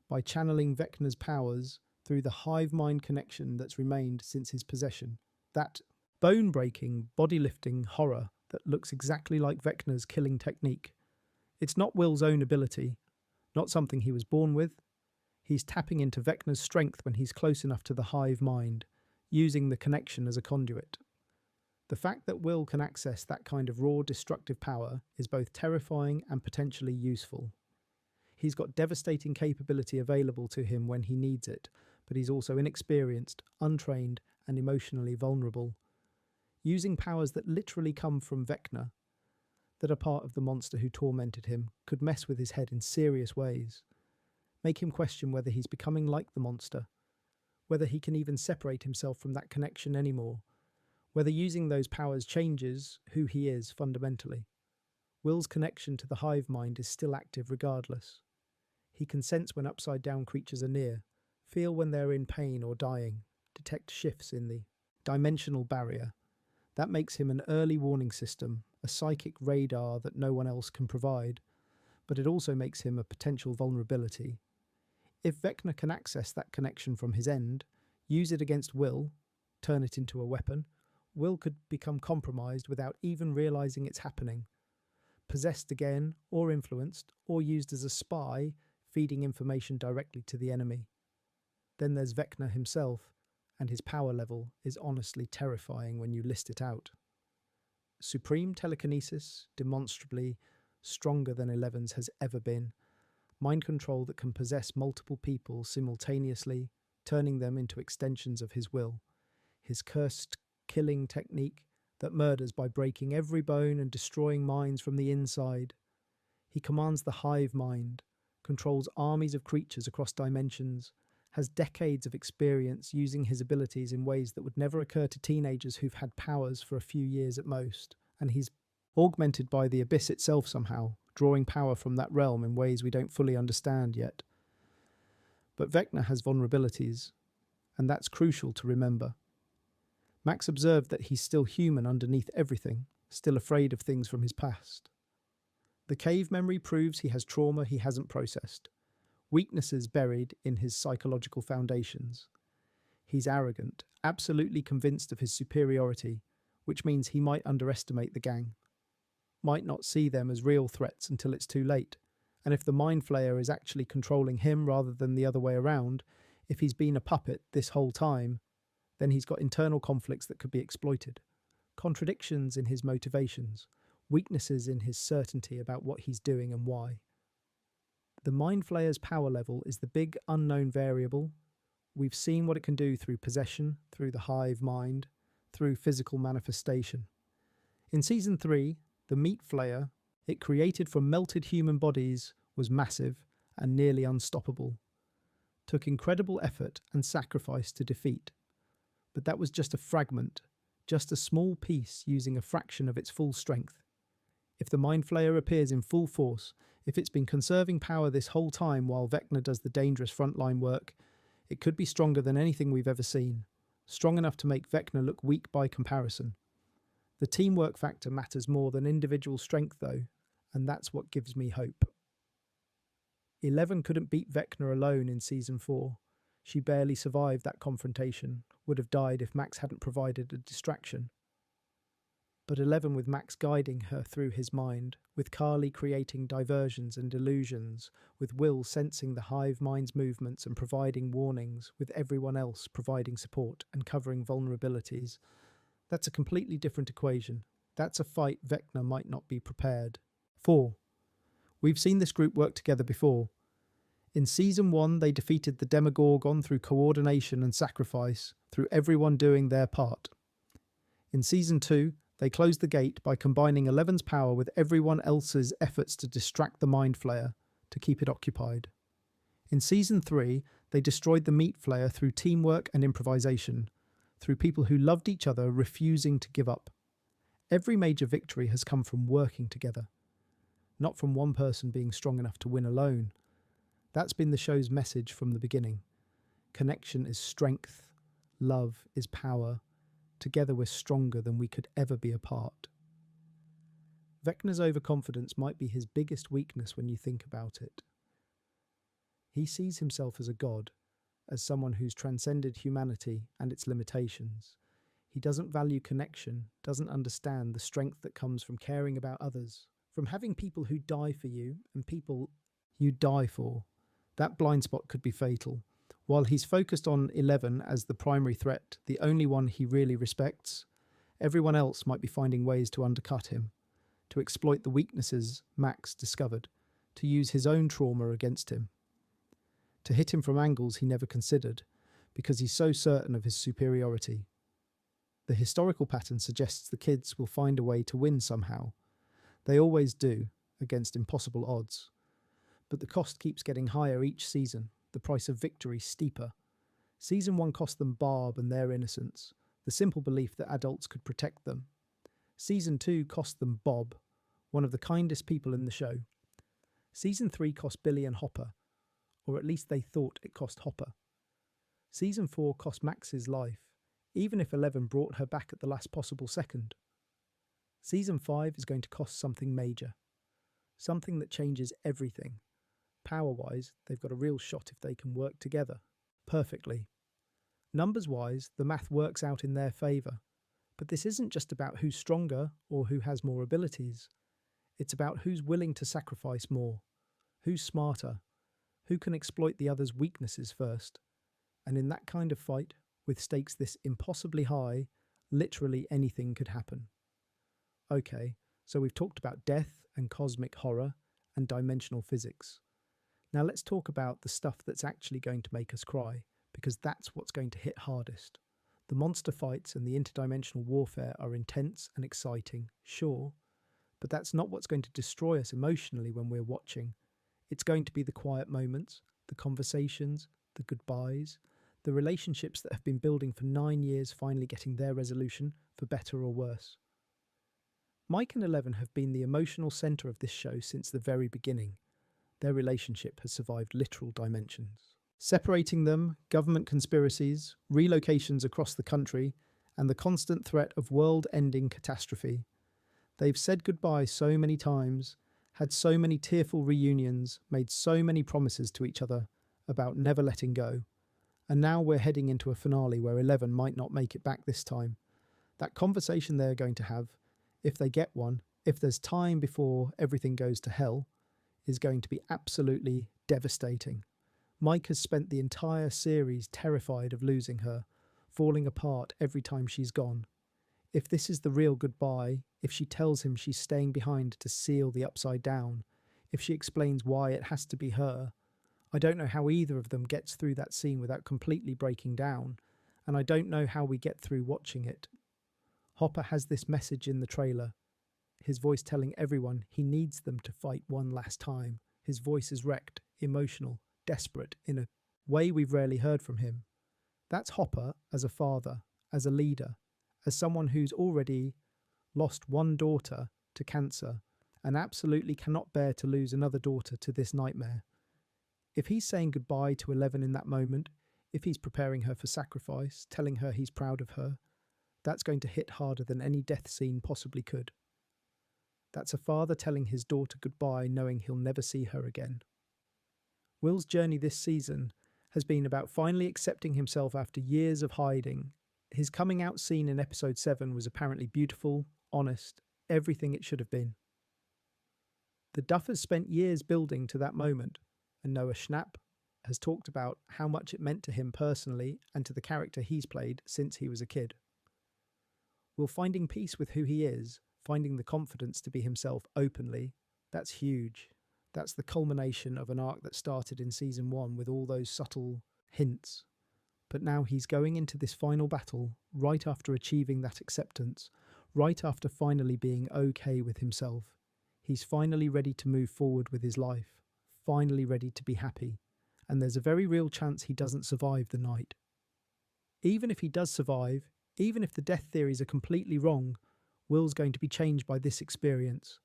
by channeling Vecna's powers through the hive mind connection that's remained since his possession. That bone-breaking, body-lifting horror that looks exactly like Vecna's killing technique. It's not Will's own ability, not something he was born with. He's tapping into Vecna's strength when he's close enough to the hive mind, using the connection as a conduit. The fact that Will can access that kind of raw, destructive power is both terrifying and potentially useful. He's got devastating capability available to him when he needs it, but he's also inexperienced, untrained, and emotionally vulnerable. Using powers that literally come from Vecna, that are part of the monster who tormented him, could mess with his head in serious ways. Make him question whether he's becoming like the monster, whether he can even separate himself from that connection anymore, whether using those powers changes who he is fundamentally. Will's connection to the hive mind is still active regardless. He can sense when upside-down creatures are near, feel when they're in pain or dying, detect shifts in the dimensional barrier. That makes him an early warning system, a psychic radar that no one else can provide, but it also makes him a potential vulnerability. If Vecna can access that connection from his end, use it against Will, turn it into a weapon, Will could become compromised without even realizing it's happening. Possessed again, or influenced, or used as a spy, feeding information directly to the enemy. Then there's Vecna himself, and his power level is honestly terrifying when you list it out. Supreme telekinesis, demonstrably stronger than Eleven's has ever been. Mind control that can possess multiple people simultaneously, turning them into extensions of his will. His cursed killing technique that murders by breaking every bone and destroying minds from the inside. He commands the hive mind, controls armies of creatures across dimensions, has decades of experience using his abilities in ways that would never occur to teenagers who've had powers for a few years at most, and he's augmented by the abyss itself somehow, drawing power from that realm in ways we don't fully understand yet. But Vecna has vulnerabilities, and that's crucial to remember. Max observed that he's still human underneath everything, still afraid of things from his past. The cave memory proves he has trauma he hasn't processed, weaknesses buried in his psychological foundations. He's arrogant, absolutely convinced of his superiority, which means he might underestimate the gang, might not see them as real threats until it's too late. And if the Mind Flayer is actually controlling him rather than the other way around, if he's been a puppet this whole time, then he's got internal conflicts that could be exploited. Contradictions in his motivations, weaknesses in his certainty about what he's doing and why. The Mind Flayer's power level is the big unknown variable. We've seen what it can do through possession, through the hive mind, through physical manifestation. In Season 3, the Meat Flayer, it created from melted human bodies, was massive and nearly unstoppable. Took incredible effort and sacrifice to defeat. But that was just a fragment, just a small piece using a fraction of its full strength. If the Mind Flayer appears in full force, if it's been conserving power this whole time while Vecna does the dangerous frontline work, it could be stronger than anything we've ever seen. Strong enough to make Vecna look weak by comparison. The teamwork factor matters more than individual strength though, and that's what gives me hope. 11 couldn't beat Vecna alone in Season 4. She barely survived that confrontation, would have died if Max hadn't provided a distraction. But 11, with Max guiding her through his mind, with Carly creating diversions and illusions, with Will sensing the hive mind's movements and providing warnings, with everyone else providing support and covering vulnerabilities, that's a completely different equation. That's a fight Vecna might not be prepared. 4. We've seen this group work together before. In Season 1, they defeated the Demogorgon through coordination and sacrifice, through everyone doing their part. In Season 2, they closed the gate by combining 11's power with everyone else's efforts to distract the Mind Flayer, to keep it occupied. In Season 3, they destroyed the Meat Flayer through teamwork and improvisation, through people who loved each other refusing to give up. Every major victory has come from working together, not from one person being strong enough to win alone. That's been the show's message from the beginning. Connection is strength, love is power. Together we're stronger than we could ever be apart. Vecna's overconfidence might be his biggest weakness when you think about it. He sees himself as a god, as someone who's transcended humanity and its limitations. He doesn't value connection, doesn't understand the strength that comes from caring about others, from having people who die for you and people you die for. That blind spot could be fatal. While he's focused on 11 as the primary threat, the only one he really respects, everyone else might be finding ways to undercut him, to exploit the weaknesses Max discovered, to use his own trauma against him, to hit him from angles he never considered, because he's so certain of his superiority. The historical pattern suggests the kids will find a way to win somehow. They always do, against impossible odds. But the cost keeps getting higher each season, the price of victory steeper. Season 1 cost them Barb and their innocence, the simple belief that adults could protect them. Season 2 cost them Bob, one of the kindest people in the show. Season 3 cost Billy and Hopper, or at least they thought it cost Hopper. Season 4 cost Max's life, even if 11 brought her back at the last possible second. Season 5 is going to cost something major, something that changes everything. Power-wise, they've got a real shot if they can work together. Perfectly. Numbers-wise, the math works out in their favour. But this isn't just about who's stronger or who has more abilities. It's about who's willing to sacrifice more, who's smarter, who can exploit the other's weaknesses first. And in that kind of fight, with stakes this impossibly high, literally anything could happen. Okay, so we've talked about death and cosmic horror and dimensional physics. Now let's talk about the stuff that's actually going to make us cry, because that's what's going to hit hardest. The monster fights and the interdimensional warfare are intense and exciting, sure, but that's not what's going to destroy us emotionally when we're watching. It's going to be the quiet moments, the conversations, the goodbyes, the relationships that have been building for 9 years finally getting their resolution, for better or worse. Mike and 11 have been the emotional centre of this show since the very beginning. Their relationship has survived literal dimensions. Separating them, government conspiracies, relocations across the country, and the constant threat of world-ending catastrophe. They've said goodbye so many times, had so many tearful reunions, made so many promises to each other about never letting go. And now we're heading into a finale where 11 might not make it back this time. That conversation they're going to have, if they get one, if there's time before everything goes to hell, is going to be absolutely devastating. Mike has spent the entire series terrified of losing her, falling apart every time she's gone. If this is the real goodbye, if she tells him she's staying behind to seal the upside down, if she explains why it has to be her, I don't know how either of them gets through that scene without completely breaking down, and I don't know how we get through watching it. Hopper has this message in the trailer, his voice telling everyone he needs them to fight one last time. His voice is wrecked, emotional, desperate, in a way we've rarely heard from him. That's Hopper as a father, as a leader, as someone who's already lost one daughter to cancer and absolutely cannot bear to lose another daughter to this nightmare. If he's saying goodbye to 11 in that moment, if he's preparing her for sacrifice, telling her he's proud of her, that's going to hit harder than any death scene possibly could. That's a father telling his daughter goodbye knowing he'll never see her again. Will's journey this season has been about finally accepting himself after years of hiding. His coming out scene in episode 7 was apparently beautiful, honest, everything it should have been. The Duffers spent years building to that moment, and Noah Schnapp has talked about how much it meant to him personally and to the character he's played since he was a kid. Will finding peace with who he is, finding the confidence to be himself openly, that's huge. That's the culmination of an arc that started in season 1 with all those subtle hints. But now he's going into this final battle right after achieving that acceptance, right after finally being okay with himself. He's finally ready to move forward with his life, finally ready to be happy, and there's a very real chance he doesn't survive the night. Even if he does survive, even if the death theories are completely wrong, Will's going to be changed by this experience.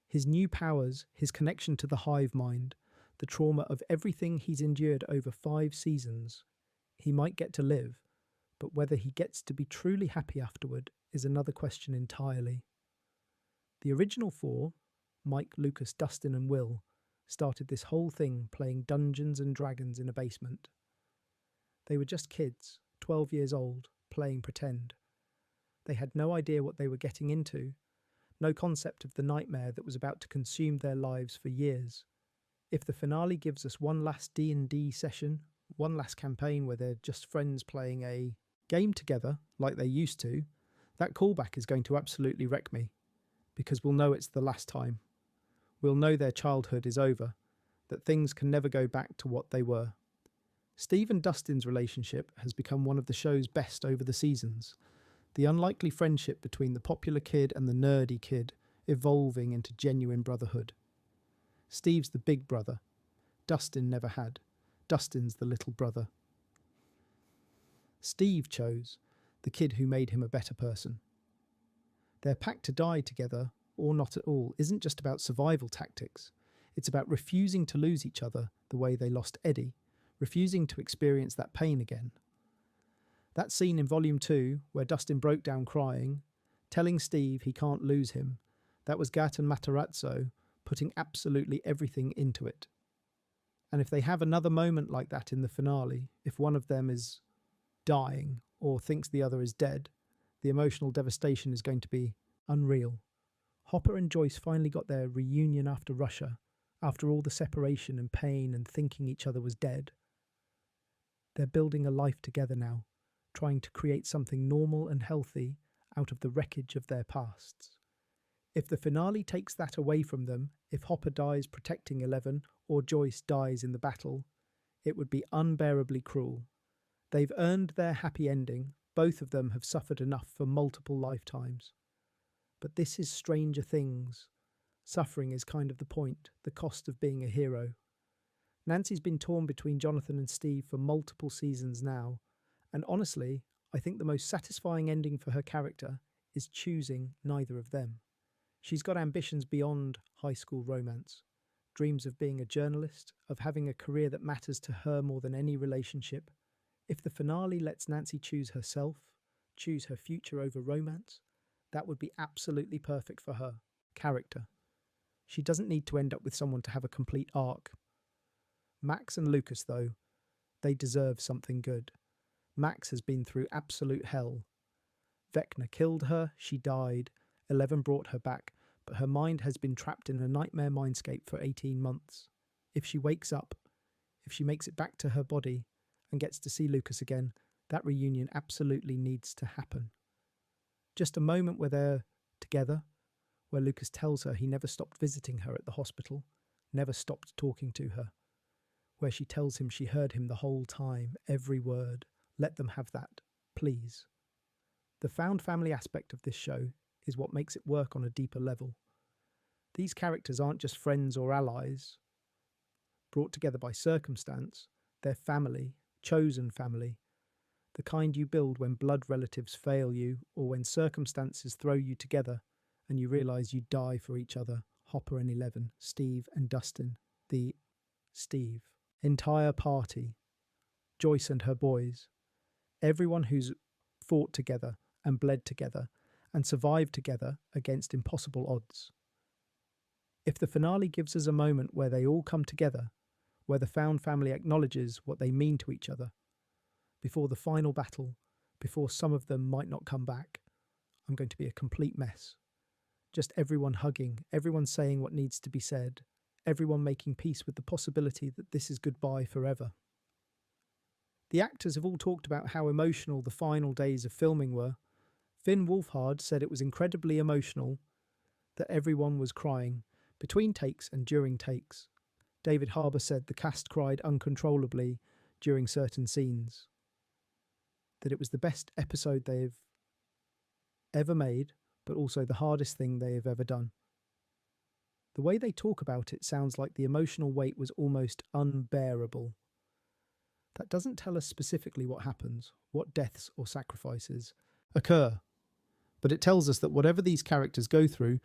His new powers, his connection to the hive mind, the trauma of everything he's endured over 5 seasons. He might get to live, but whether he gets to be truly happy afterward is another question entirely. The original 4, Mike, Lucas, Dustin and Will, started this whole thing playing Dungeons and Dragons in a basement. They were just kids, 12 years old, playing pretend. They had no idea what they were getting into, no concept of the nightmare that was about to consume their lives for years. If the finale gives us one last D&D session, one last campaign where they're just friends playing a game together like they used to, that callback is going to absolutely wreck me, because we'll know it's the last time. We'll know their childhood is over, that things can never go back to what they were. Steve and Dustin's relationship has become one of the show's best over the seasons. The unlikely friendship between the popular kid and the nerdy kid evolving into genuine brotherhood. Steve's the big brother. Dustin never had. Dustin's the little brother. Steve chose the kid who made him a better person. Their pact to die together, or not at all, isn't just about survival tactics. It's about refusing to lose each other the way they lost Eddie, refusing to experience that pain again. That scene in Volume 2, where Dustin broke down crying, telling Steve he can't lose him, that was Gaten Matarazzo putting absolutely everything into it. And if they have another moment like that in the finale, if one of them is dying or thinks the other is dead, the emotional devastation is going to be unreal. Hopper and Joyce finally got their reunion after Russia, after all the separation and pain and thinking each other was dead. They're building a life together now, trying to create something normal and healthy out of the wreckage of their pasts. If the finale takes that away from them, if Hopper dies protecting 11 or Joyce dies in the battle, it would be unbearably cruel. They've earned their happy ending. Both of them have suffered enough for multiple lifetimes. But this is Stranger Things. Suffering is kind of the point, the cost of being a hero. Nancy's been torn between Jonathan and Steve for multiple seasons now, and honestly, I think the most satisfying ending for her character is choosing neither of them. She's got ambitions beyond high school romance. dreams of being a journalist, of having a career that matters to her more than any relationship. If the finale lets Nancy choose herself, choose her future over romance, that would be absolutely perfect for her. Character. She doesn't need to end up with someone to have a complete arc. Max and Lucas, though, they deserve something good. Max has been through absolute hell. Vecna killed her, she died, 11 brought her back, but her mind has been trapped in a nightmare mindscape for 18 months. If she wakes up, if she makes it back to her body and gets to see Lucas again, that reunion absolutely needs to happen. Just a moment where they're together, where Lucas tells her he never stopped visiting her at the hospital, never stopped talking to her, where she tells him she heard him the whole time, every word. Let them have that, please. The found family aspect of this show is what makes it work on a deeper level. These characters aren't just friends or allies, brought together by circumstance. They're family, chosen family, the kind you build when blood relatives fail you or when circumstances throw you together and you realise you die for each other. Hopper and 11, Steve and Dustin, the Steve entire party, Joyce and her boys, everyone who's fought together and bled together and survived together against impossible odds. If the finale gives us a moment where they all come together, where the found family acknowledges what they mean to each other, before the final battle, before some of them might not come back, I'm going to be a complete mess. Just everyone hugging, everyone saying what needs to be said, everyone making peace with the possibility that this is goodbye forever. The actors have all talked about how emotional the final days of filming were. Finn Wolfhard said it was incredibly emotional, that everyone was crying, between takes and during takes. David Harbour said the cast cried uncontrollably during certain scenes, that it was the best episode they've ever made, but also the hardest thing they have ever done. The way they talk about it sounds like the emotional weight was almost unbearable. That doesn't tell us specifically what happens, what deaths or sacrifices occur, but it tells us that whatever these characters go through,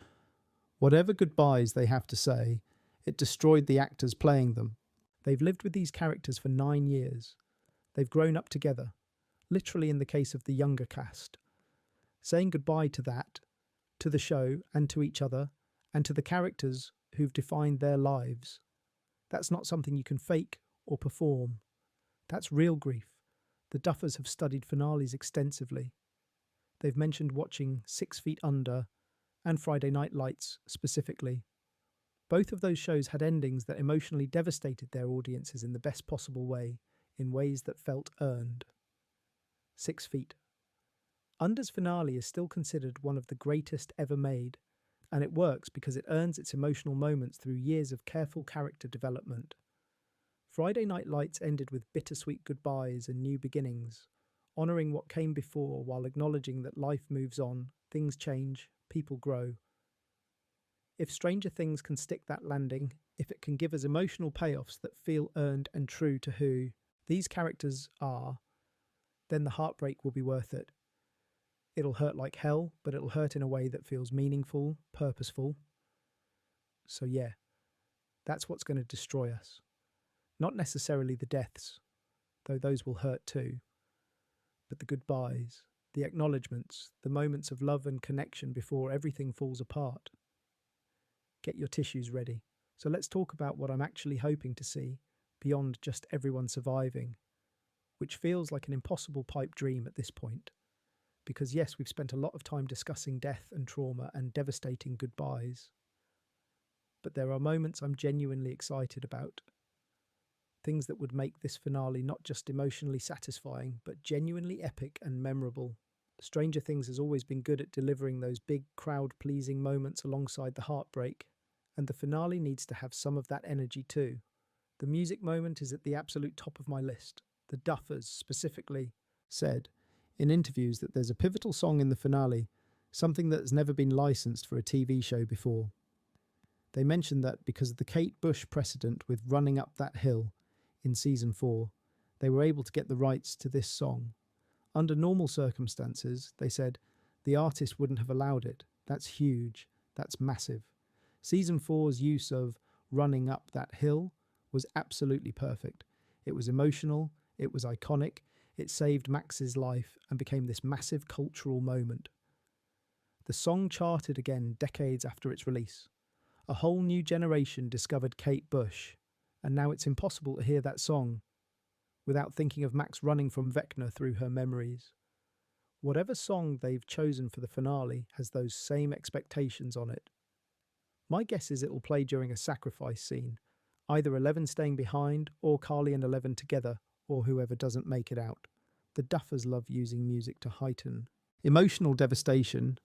whatever goodbyes they have to say, it destroyed the actors playing them. They've lived with these characters for 9 years. They've grown up together, literally in the case of the younger cast. Saying goodbye to that, to the show and to each other, and to the characters who've defined their lives. That's not something you can fake or perform. That's real grief. The Duffers have studied finales extensively. They've mentioned watching 6 Feet Under and Friday Night Lights specifically. Both of those shows had endings that emotionally devastated their audiences in the best possible way, in ways that felt earned. 6 Feet. Under's finale is still considered one of the greatest ever made, and it works because it earns its emotional moments through years of careful character development. Friday Night Lights ended with bittersweet goodbyes and new beginnings, honouring what came before while acknowledging that life moves on, things change, people grow. If Stranger Things can stick that landing, if it can give us emotional payoffs that feel earned and true to who these characters are, then the heartbreak will be worth it. It'll hurt like hell, but it'll hurt in a way that feels meaningful, purposeful. So yeah, that's what's going to destroy us. Not necessarily the deaths, though those will hurt too, but the goodbyes, the acknowledgements, the moments of love and connection before everything falls apart. Get your tissues ready. So let's talk about what I'm actually hoping to see beyond just everyone surviving, which feels like an impossible pipe dream at this point. Because yes, we've spent a lot of time discussing death and trauma and devastating goodbyes, but there are moments I'm genuinely excited about. Things that would make this finale not just emotionally satisfying, but genuinely epic and memorable. Stranger Things has always been good at delivering those big, crowd-pleasing moments alongside the heartbreak, and the finale needs to have some of that energy too. The music moment is at the absolute top of my list. The Duffers specifically said in interviews that there's a pivotal song in the finale, something that has never been licensed for a TV show before. They mentioned that because of the Kate Bush precedent with Running Up That Hill in season 4, they were able to get the rights to this song. Under normal circumstances, they said, the artist wouldn't have allowed it. That's huge. That's massive. Season 4's use of running up that hill was absolutely perfect. It was emotional, it was iconic, it saved Max's life and became this massive cultural moment. The song charted again decades after its release. A whole new generation discovered Kate Bush, and now it's impossible to hear that song without thinking of Max running from Vecna through her memories. Whatever song they've chosen for the finale has those same expectations on it. My guess is it will play during a sacrifice scene, either 11 staying behind or Carly and 11 together, or whoever doesn't make it out. The Duffers love using music to heighten emotional devastation,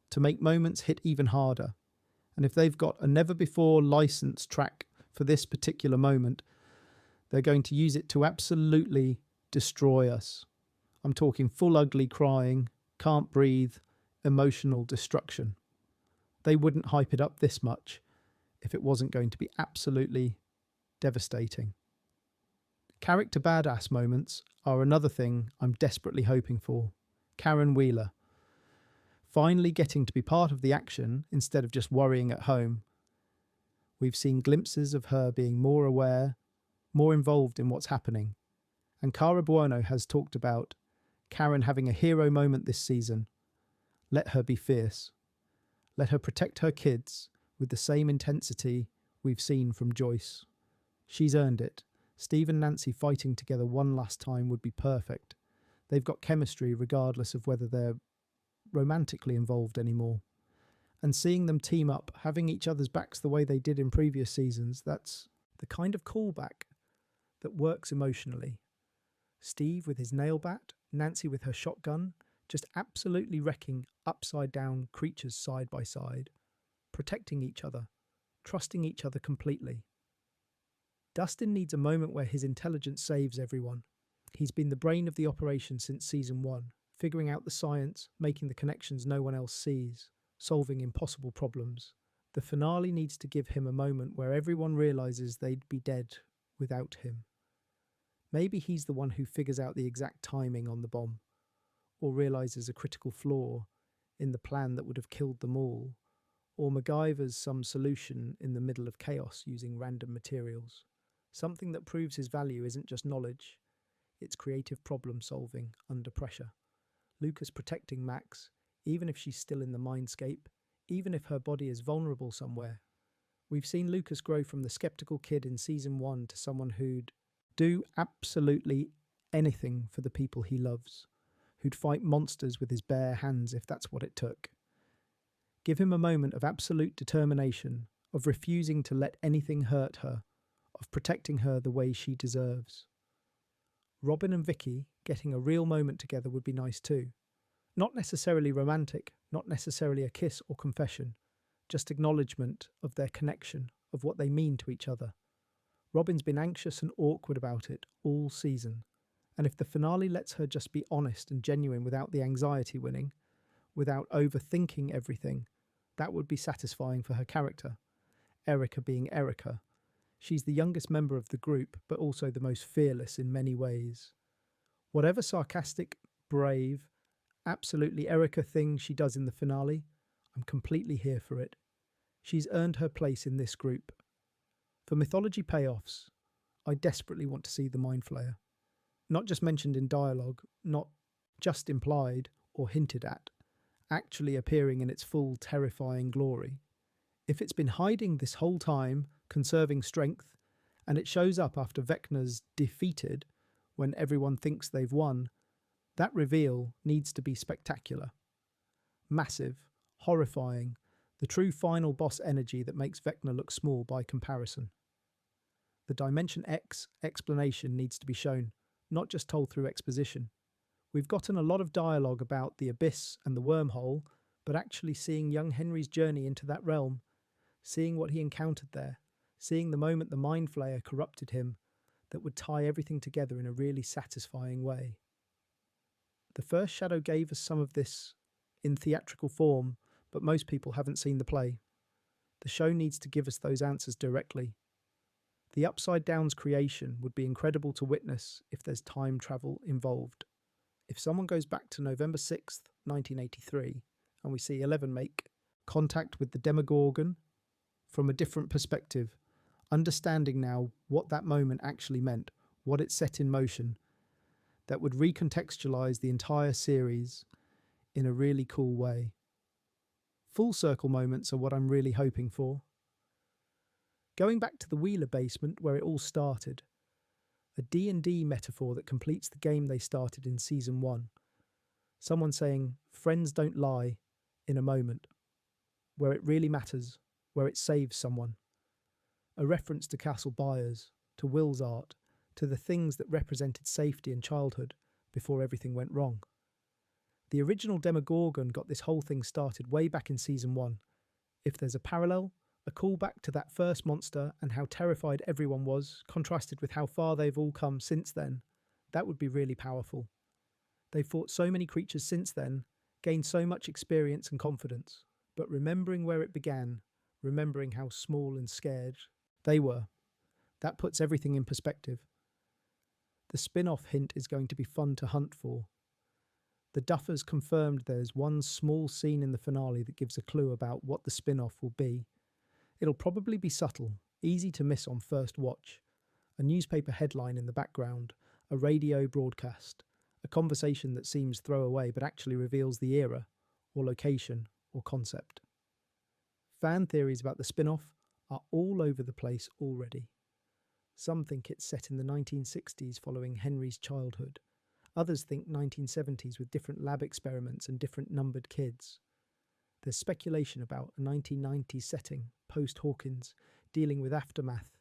to make moments hit even harder. And if they've got a never-before licensed track for this particular moment, they're going to use it to absolutely destroy us. I'm talking full ugly crying, can't breathe, emotional destruction. They wouldn't hype it up this much if it wasn't going to be absolutely devastating. Character badass moments are another thing I'm desperately hoping for. Karen Wheeler, finally getting to be part of the action instead of just worrying at home. We've seen glimpses of her being more aware, more involved in what's happening. And Cara Buono has talked about Karen having a hero moment this season. Let her be fierce. Let her protect her kids with the same intensity we've seen from Joyce. She's earned it. Steve and Nancy fighting together one last time would be perfect. They've got chemistry regardless of whether they're romantically involved anymore. And seeing them team up, having each other's backs the way they did in previous seasons, that's the kind of callback that works emotionally. Steve with his nail bat, Nancy with her shotgun, just absolutely wrecking upside down creatures side by side, protecting each other, trusting each other completely. Dustin needs a moment where his intelligence saves everyone. He's been the brain of the operation since season 1, figuring out the science, making the connections no one else sees, solving impossible problems. The finale needs to give him a moment where everyone realises they'd be dead without him. Maybe he's the one who figures out the exact timing on the bomb, or realises a critical flaw in the plan that would have killed them all, or MacGyver's some solution in the middle of chaos using random materials. Something that proves his value isn't just knowledge, it's creative problem solving under pressure. Lucas protecting Max, even if she's still in the mindscape, even if her body is vulnerable somewhere. We've seen Lucas grow from the skeptical kid in season 1 to someone who'd do absolutely anything for the people he loves, who'd fight monsters with his bare hands if that's what it took. Give him a moment of absolute determination, of refusing to let anything hurt her, of protecting her the way she deserves. Robin and Vicky getting a real moment together would be nice too. Not necessarily romantic, not necessarily a kiss or confession, just acknowledgement of their connection, of what they mean to each other. Robin's been anxious and awkward about it all season, and if the finale lets her just be honest and genuine without the anxiety winning, without overthinking everything, that would be satisfying for her character. Erica being Erica. She's the youngest member of the group, but also the most fearless in many ways. Whatever sarcastic, brave, absolutely Erica thing she does in the finale, I'm completely here for it. She's earned her place in this group. For mythology payoffs, I desperately want to see the Mind Flayer. Not just mentioned in dialogue, not just implied or hinted at, actually appearing in its full terrifying glory. If it's been hiding this whole time, conserving strength, and it shows up after Vecna's defeated, when everyone thinks they've won, that reveal needs to be spectacular. Massive, horrifying, the true final boss energy that makes Vecna look small by comparison. The Dimension X explanation needs to be shown, not just told through exposition. We've gotten a lot of dialogue about the abyss and the wormhole, but actually seeing young Henry's journey into that realm, seeing what he encountered there, seeing the moment the Mind Flayer corrupted him, that would tie everything together in a really satisfying way. The first Shadow gave us some of this in theatrical form, but most people haven't seen the play. The show needs to give us those answers directly. The Upside Down's creation would be incredible to witness if there's time travel involved. If someone goes back to November 6th, 1983, and we see Eleven make contact with the Demogorgon from a different perspective, understanding now what that moment actually meant, what it set in motion, that would recontextualize the entire series in a really cool way. Full circle moments are what I'm really hoping for. Going back to the Wheeler basement where it all started, a D&D metaphor that completes the game they started in season 1. Someone saying, friends don't lie, in a moment, where it really matters, where it saves someone. A reference to Castle Byers, to Will's art, to the things that represented safety in childhood before everything went wrong. The original Demogorgon got this whole thing started way back in season 1. If there's a parallel, a callback to that first monster and how terrified everyone was, contrasted with how far they've all come since then, that would be really powerful. They've fought so many creatures since then, gained so much experience and confidence, but remembering where it began, remembering how small and scared they were, that puts everything in perspective. The spin-off hint is going to be fun to hunt for. The Duffers confirmed there's one small scene in the finale that gives a clue about what the spin-off will be. It'll probably be subtle, easy to miss on first watch. A newspaper headline in the background, a radio broadcast, a conversation that seems throwaway but actually reveals the era, or location, or concept. Fan theories about the spin-off are all over the place already. Some think it's set in the 1960s following Henry's childhood. Others think 1970s with different lab experiments and different numbered kids. There's speculation about a 1990s setting, post-Hawkins, dealing with aftermath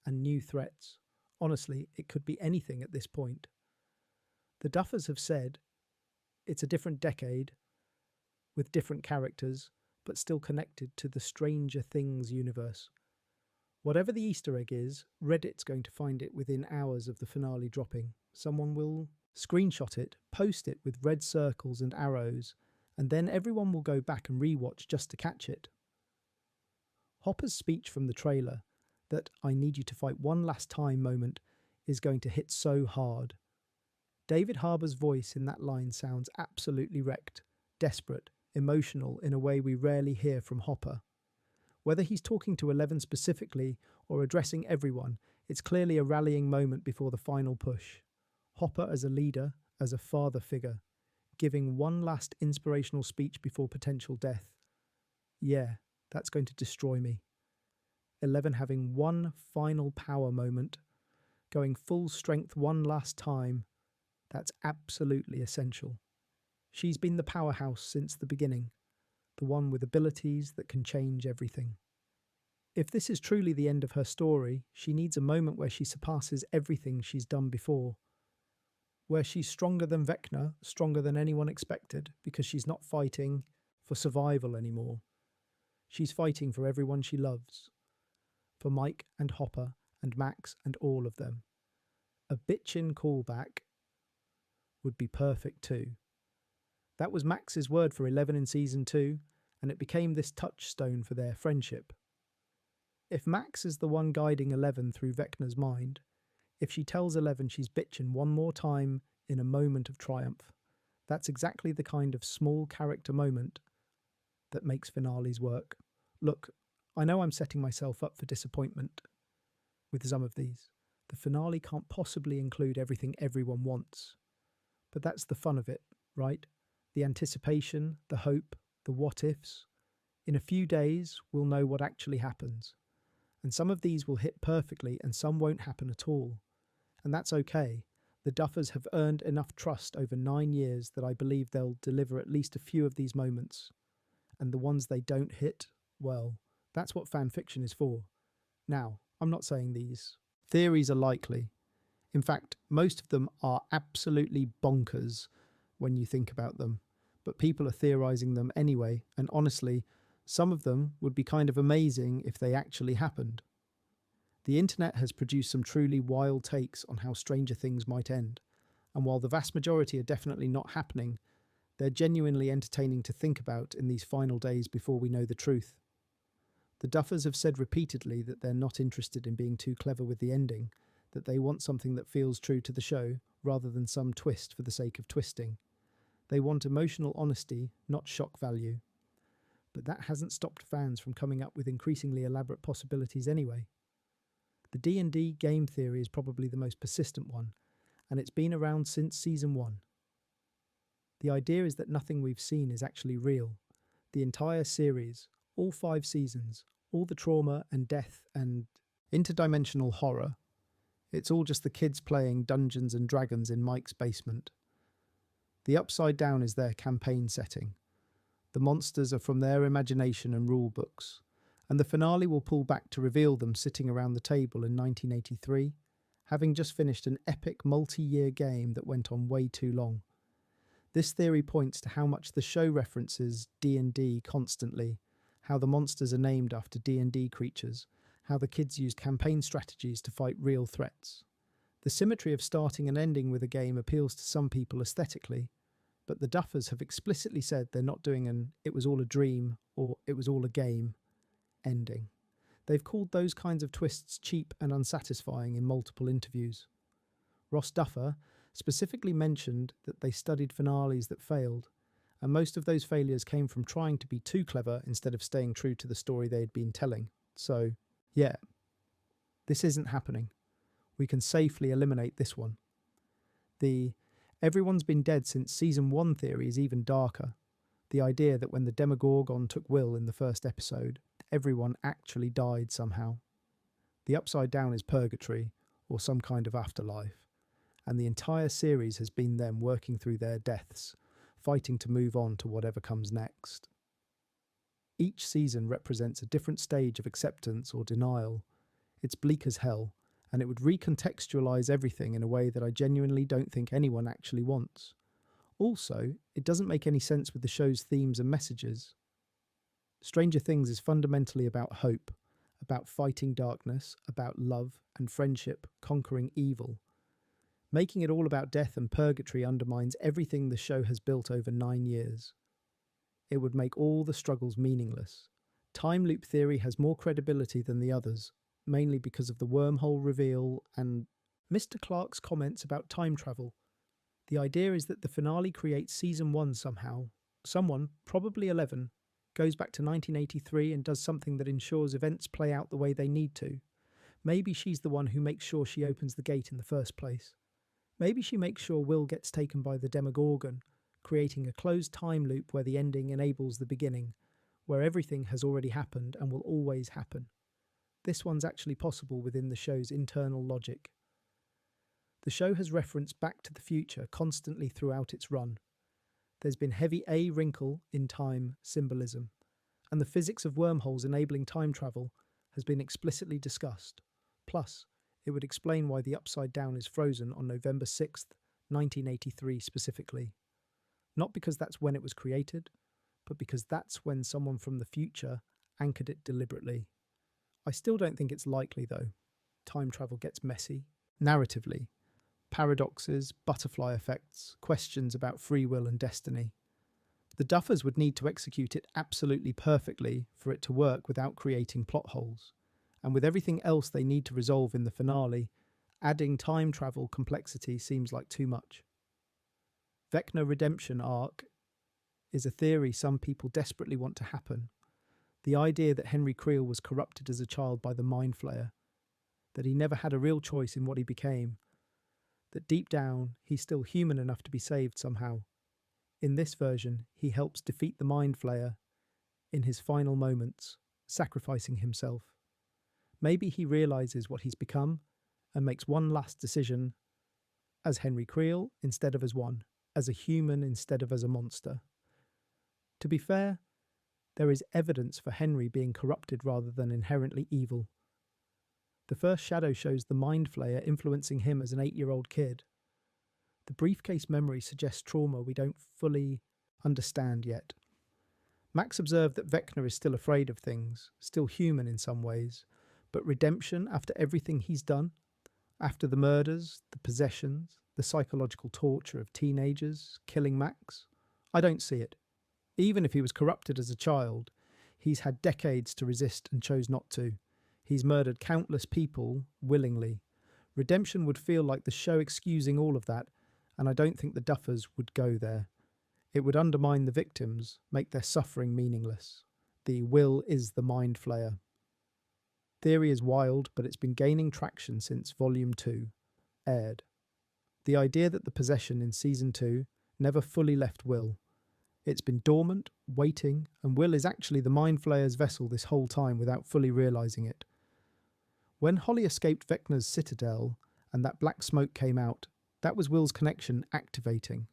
and new threats. Honestly, it could be anything at this point. The Duffers have said it's a different decade, with different characters, but still connected to the Stranger Things universe. Whatever the Easter egg is, Reddit's going to find it within hours of the finale dropping. Someone will screenshot it, post it with red circles and arrows, and then everyone will go back and rewatch just to catch it. Hopper's speech from the trailer, that "I need you to fight one last time" moment, is going to hit so hard. David Harbour's voice in that line sounds absolutely wrecked, desperate, emotional in a way we rarely hear from Hopper. Whether he's talking to Eleven specifically or addressing everyone, it's clearly a rallying moment before the final push. Hopper as a leader, as a father figure, giving one last inspirational speech before potential death. Yeah, that's going to destroy me. 11 having one final power moment, going full strength one last time, that's absolutely essential. She's been the powerhouse since the beginning, the one with abilities that can change everything. If this is truly the end of her story, she needs a moment where she surpasses everything she's done before, where she's stronger than Vecna, stronger than anyone expected, because she's not fighting for survival anymore. She's fighting for everyone she loves, for Mike and Hopper and Max and all of them. A bitchin' callback would be perfect too. That was Max's word for 11 in season 2, and it became this touchstone for their friendship. If Max is the one guiding 11 through Vecna's mind, if she tells 11 she's bitchin' one more time in a moment of triumph, that's exactly the kind of small character moment that makes finales work. Look, I know I'm setting myself up for disappointment with some of these. The finale can't possibly include everything everyone wants. But that's the fun of it, right? The anticipation, the hope, the what-ifs. In a few days, we'll know what actually happens. And some of these will hit perfectly and some won't happen at all. And that's okay. The Duffers have earned enough trust over 9 years that I believe they'll deliver at least a few of these moments. And the ones they don't hit, well, that's what fan fiction is for. Now, I'm not saying these theories are likely. In fact, most of them are absolutely bonkers when you think about them. But people are theorizing them anyway, and honestly, some of them would be kind of amazing if they actually happened. The internet has produced some truly wild takes on how Stranger Things might end, and while the vast majority are definitely not happening, they're genuinely entertaining to think about in these final days before we know the truth. The Duffers have said repeatedly that they're not interested in being too clever with the ending, that they want something that feels true to the show, rather than some twist for the sake of twisting. They want emotional honesty, not shock value. But that hasn't stopped fans from coming up with increasingly elaborate possibilities anyway. The D&D game theory is probably the most persistent one, and it's been around since season 1. The idea is that nothing we've seen is actually real. The entire series, all 5 seasons, all the trauma and death and interdimensional horror, it's all just the kids playing Dungeons and Dragons in Mike's basement. The Upside Down is their campaign setting. The monsters are from their imagination and rule books, and the finale will pull back to reveal them sitting around the table in 1983, having just finished an epic multi-year game that went on way too long. This theory points to how much the show references D&D constantly, how the monsters are named after D&D creatures, how the kids use campaign strategies to fight real threats. The symmetry of starting and ending with a game appeals to some people aesthetically, but the Duffers have explicitly said they're not doing an "it was all a dream" or "it was all a game" ending. They've called those kinds of twists cheap and unsatisfying in multiple interviews. Ross Duffer specifically mentioned that they studied finales that failed, and most of those failures came from trying to be too clever instead of staying true to the story they had been telling. So, yeah, this isn't happening. We can safely eliminate this one. The "everyone's been dead since season 1" theory is even darker. The idea that when the Demogorgon took Will in the first episode, everyone actually died somehow. The Upside Down is purgatory, or some kind of afterlife, and the entire series has been them working through their deaths, fighting to move on to whatever comes next. Each season represents a different stage of acceptance or denial. It's bleak as hell, and it would recontextualise everything in a way that I genuinely don't think anyone actually wants. Also, it doesn't make any sense with the show's themes and messages. Stranger Things is fundamentally about hope, about fighting darkness, about love and friendship conquering evil. Making it all about death and purgatory undermines everything the show has built over 9 years. It would make all the struggles meaningless. Time loop theory has more credibility than the others, mainly because of the wormhole reveal and Mr. Clarke's comments about time travel. The idea is that the finale creates season 1 somehow. Someone, probably 11, goes back to 1983 and does something that ensures events play out the way they need to. Maybe she's the one who makes sure she opens the gate in the first place. Maybe she makes sure Will gets taken by the Demogorgon, creating a closed time loop where the ending enables the beginning, where everything has already happened and will always happen. This one's actually possible within the show's internal logic. The show has referenced Back to the Future constantly throughout its run. There's been heavy A wrinkle in time symbolism, and the physics of wormholes enabling time travel has been explicitly discussed. Plus, it would explain why the Upside Down is frozen on November 6th, 1983 specifically. Not because that's when it was created, but because that's when someone from the future anchored it deliberately. I still don't think it's likely, though. Time travel gets messy. Narratively, paradoxes, butterfly effects, questions about free will and destiny. The Duffers would need to execute it absolutely perfectly for it to work without creating plot holes. And with everything else they need to resolve in the finale, adding time travel complexity seems like too much. Vecna redemption arc is a theory some people desperately want to happen. The idea that Henry Creel was corrupted as a child by the Mind Flayer, that he never had a real choice in what he became, that deep down he's still human enough to be saved somehow. In this version, he helps defeat the Mind Flayer in his final moments, sacrificing himself. Maybe he realises what he's become and makes one last decision as Henry Creel instead of as one, as a human instead of as a monster. To be fair, there is evidence for Henry being corrupted rather than inherently evil. The first shadow shows the Mind Flayer influencing him as an 8-year-old kid. The briefcase memory suggests trauma we don't fully understand yet. Max observed that Vecna is still afraid of things, still human in some ways, but redemption after everything he's done, after the murders, the possessions, the psychological torture of teenagers, killing Max, I don't see it. Even if he was corrupted as a child, he's had decades to resist and chose not to. He's murdered countless people willingly. Redemption would feel like the show excusing all of that, and I don't think the Duffers would go there. It would undermine the victims, make their suffering meaningless. The Will is the Mind Flayer. Theory is wild, but it's been gaining traction since Volume 2 aired. The idea that the possession in Season 2 never fully left Will. It's been dormant, waiting, and Will is actually the Mind Flayer's vessel this whole time without fully realising it. When Holly escaped Vecna's citadel and that black smoke came out, that was Will's connection activating.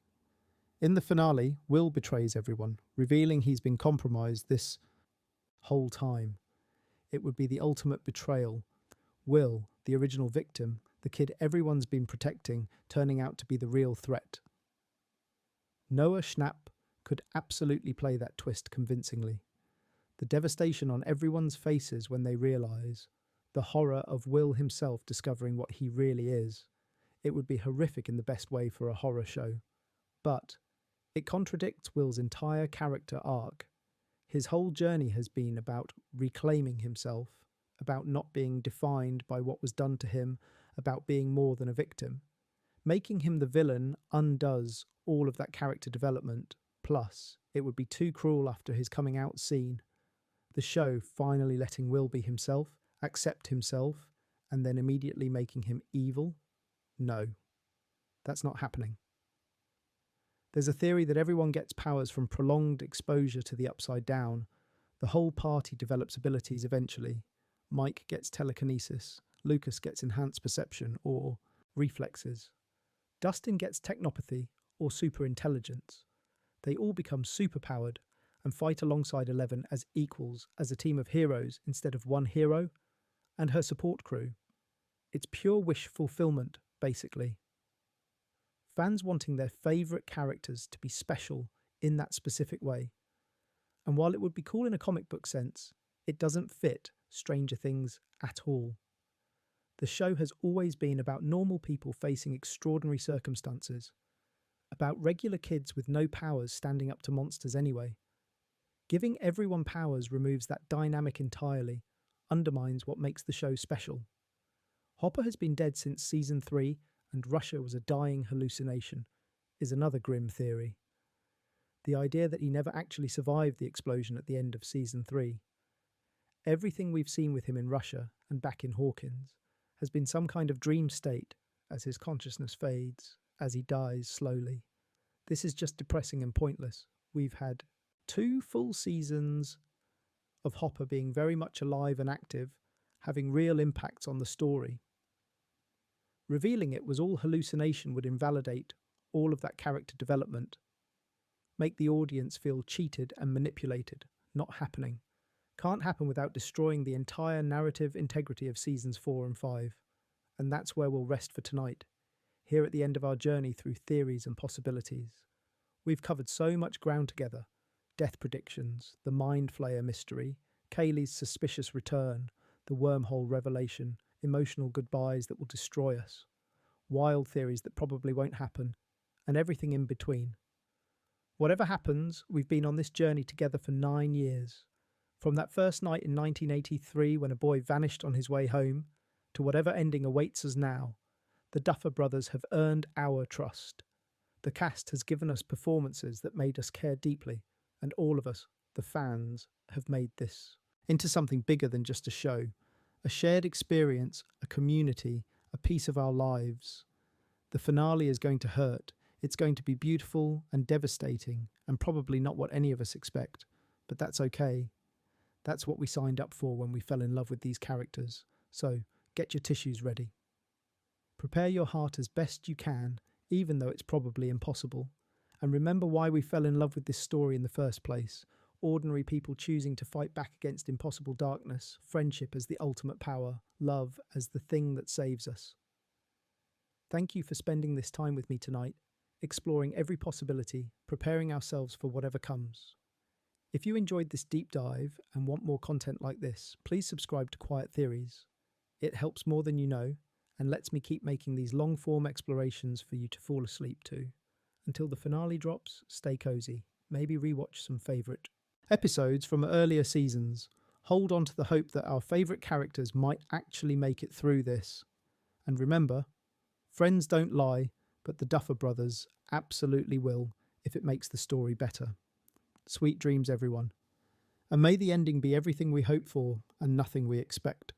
In the finale, Will betrays everyone, revealing he's been compromised this whole time. It would be the ultimate betrayal. Will, the original victim, the kid everyone's been protecting, turning out to be the real threat. Noah Schnapp could absolutely play that twist convincingly. The devastation on everyone's faces when they realise, the horror of Will himself discovering what he really is. It would be horrific in the best way for a horror show. But it contradicts Will's entire character arc. His whole journey has been about reclaiming himself, about not being defined by what was done to him, about being more than a victim. Making him the villain undoes all of that character development, plus it would be too cruel after his coming out scene. The show finally letting Will be himself, accept himself, and then immediately making him evil? No, that's not happening. There's a theory that everyone gets powers from prolonged exposure to the upside down. The whole party develops abilities eventually. Mike gets telekinesis, Lucas gets enhanced perception or reflexes. Dustin gets technopathy or superintelligence. They all become superpowered and fight alongside Eleven as equals, as a team of heroes instead of one hero and her support crew. It's pure wish fulfillment, basically. Fans wanting their favourite characters to be special in that specific way. And while it would be cool in a comic book sense, it doesn't fit Stranger Things at all. The show has always been about normal people facing extraordinary circumstances, about regular kids with no powers standing up to monsters anyway. Giving everyone powers removes that dynamic entirely, undermines what makes the show special. Hopper has been dead since Season 3, and Russia was a dying hallucination, is another grim theory. The idea that he never actually survived the explosion at the end of Season 3. Everything we've seen with him in Russia and back in Hawkins has been some kind of dream state as his consciousness fades, as he dies slowly. This is just depressing and pointless. We've had 2 full seasons of Hopper being very much alive and active, having real impacts on the story. Revealing it was all hallucination would invalidate all of that character development, make the audience feel cheated and manipulated, not happening. Can't happen without destroying the entire narrative integrity of Seasons 4 and 5. And that's where we'll rest for tonight, here at the end of our journey through theories and possibilities. We've covered so much ground together. Death predictions, the Mind Flayer mystery, Kaylee's suspicious return, the wormhole revelation, emotional goodbyes that will destroy us, wild theories that probably won't happen, and everything in between. Whatever happens, we've been on this journey together for 9 years. From that first night in 1983 when a boy vanished on his way home, to whatever ending awaits us now, the Duffer Brothers have earned our trust. The cast has given us performances that made us care deeply, and all of us, the fans, have made this into something bigger than just a show. A shared experience, a community, a piece of our lives. The finale is going to hurt. It's going to be beautiful and devastating, and probably not what any of us expect, but that's okay. That's what we signed up for when we fell in love with these characters. So, get your tissues ready. Prepare your heart as best you can, even though it's probably impossible. And remember why we fell in love with this story in the first place. Ordinary people choosing to fight back against impossible darkness, friendship as the ultimate power, love as the thing that saves us. Thank you for spending this time with me tonight, exploring every possibility, preparing ourselves for whatever comes. If you enjoyed this deep dive and want more content like this, please subscribe to Quiet Theories. It helps more than you know, and lets me keep making these long-form explorations for you to fall asleep to. Until the finale drops, stay cozy. Maybe rewatch some favourite episodes from earlier seasons. Hold on to the hope that our favourite characters might actually make it through this. And remember, friends don't lie, but the Duffer Brothers absolutely will if it makes the story better. Sweet dreams, everyone. And may the ending be everything we hope for and nothing we expect.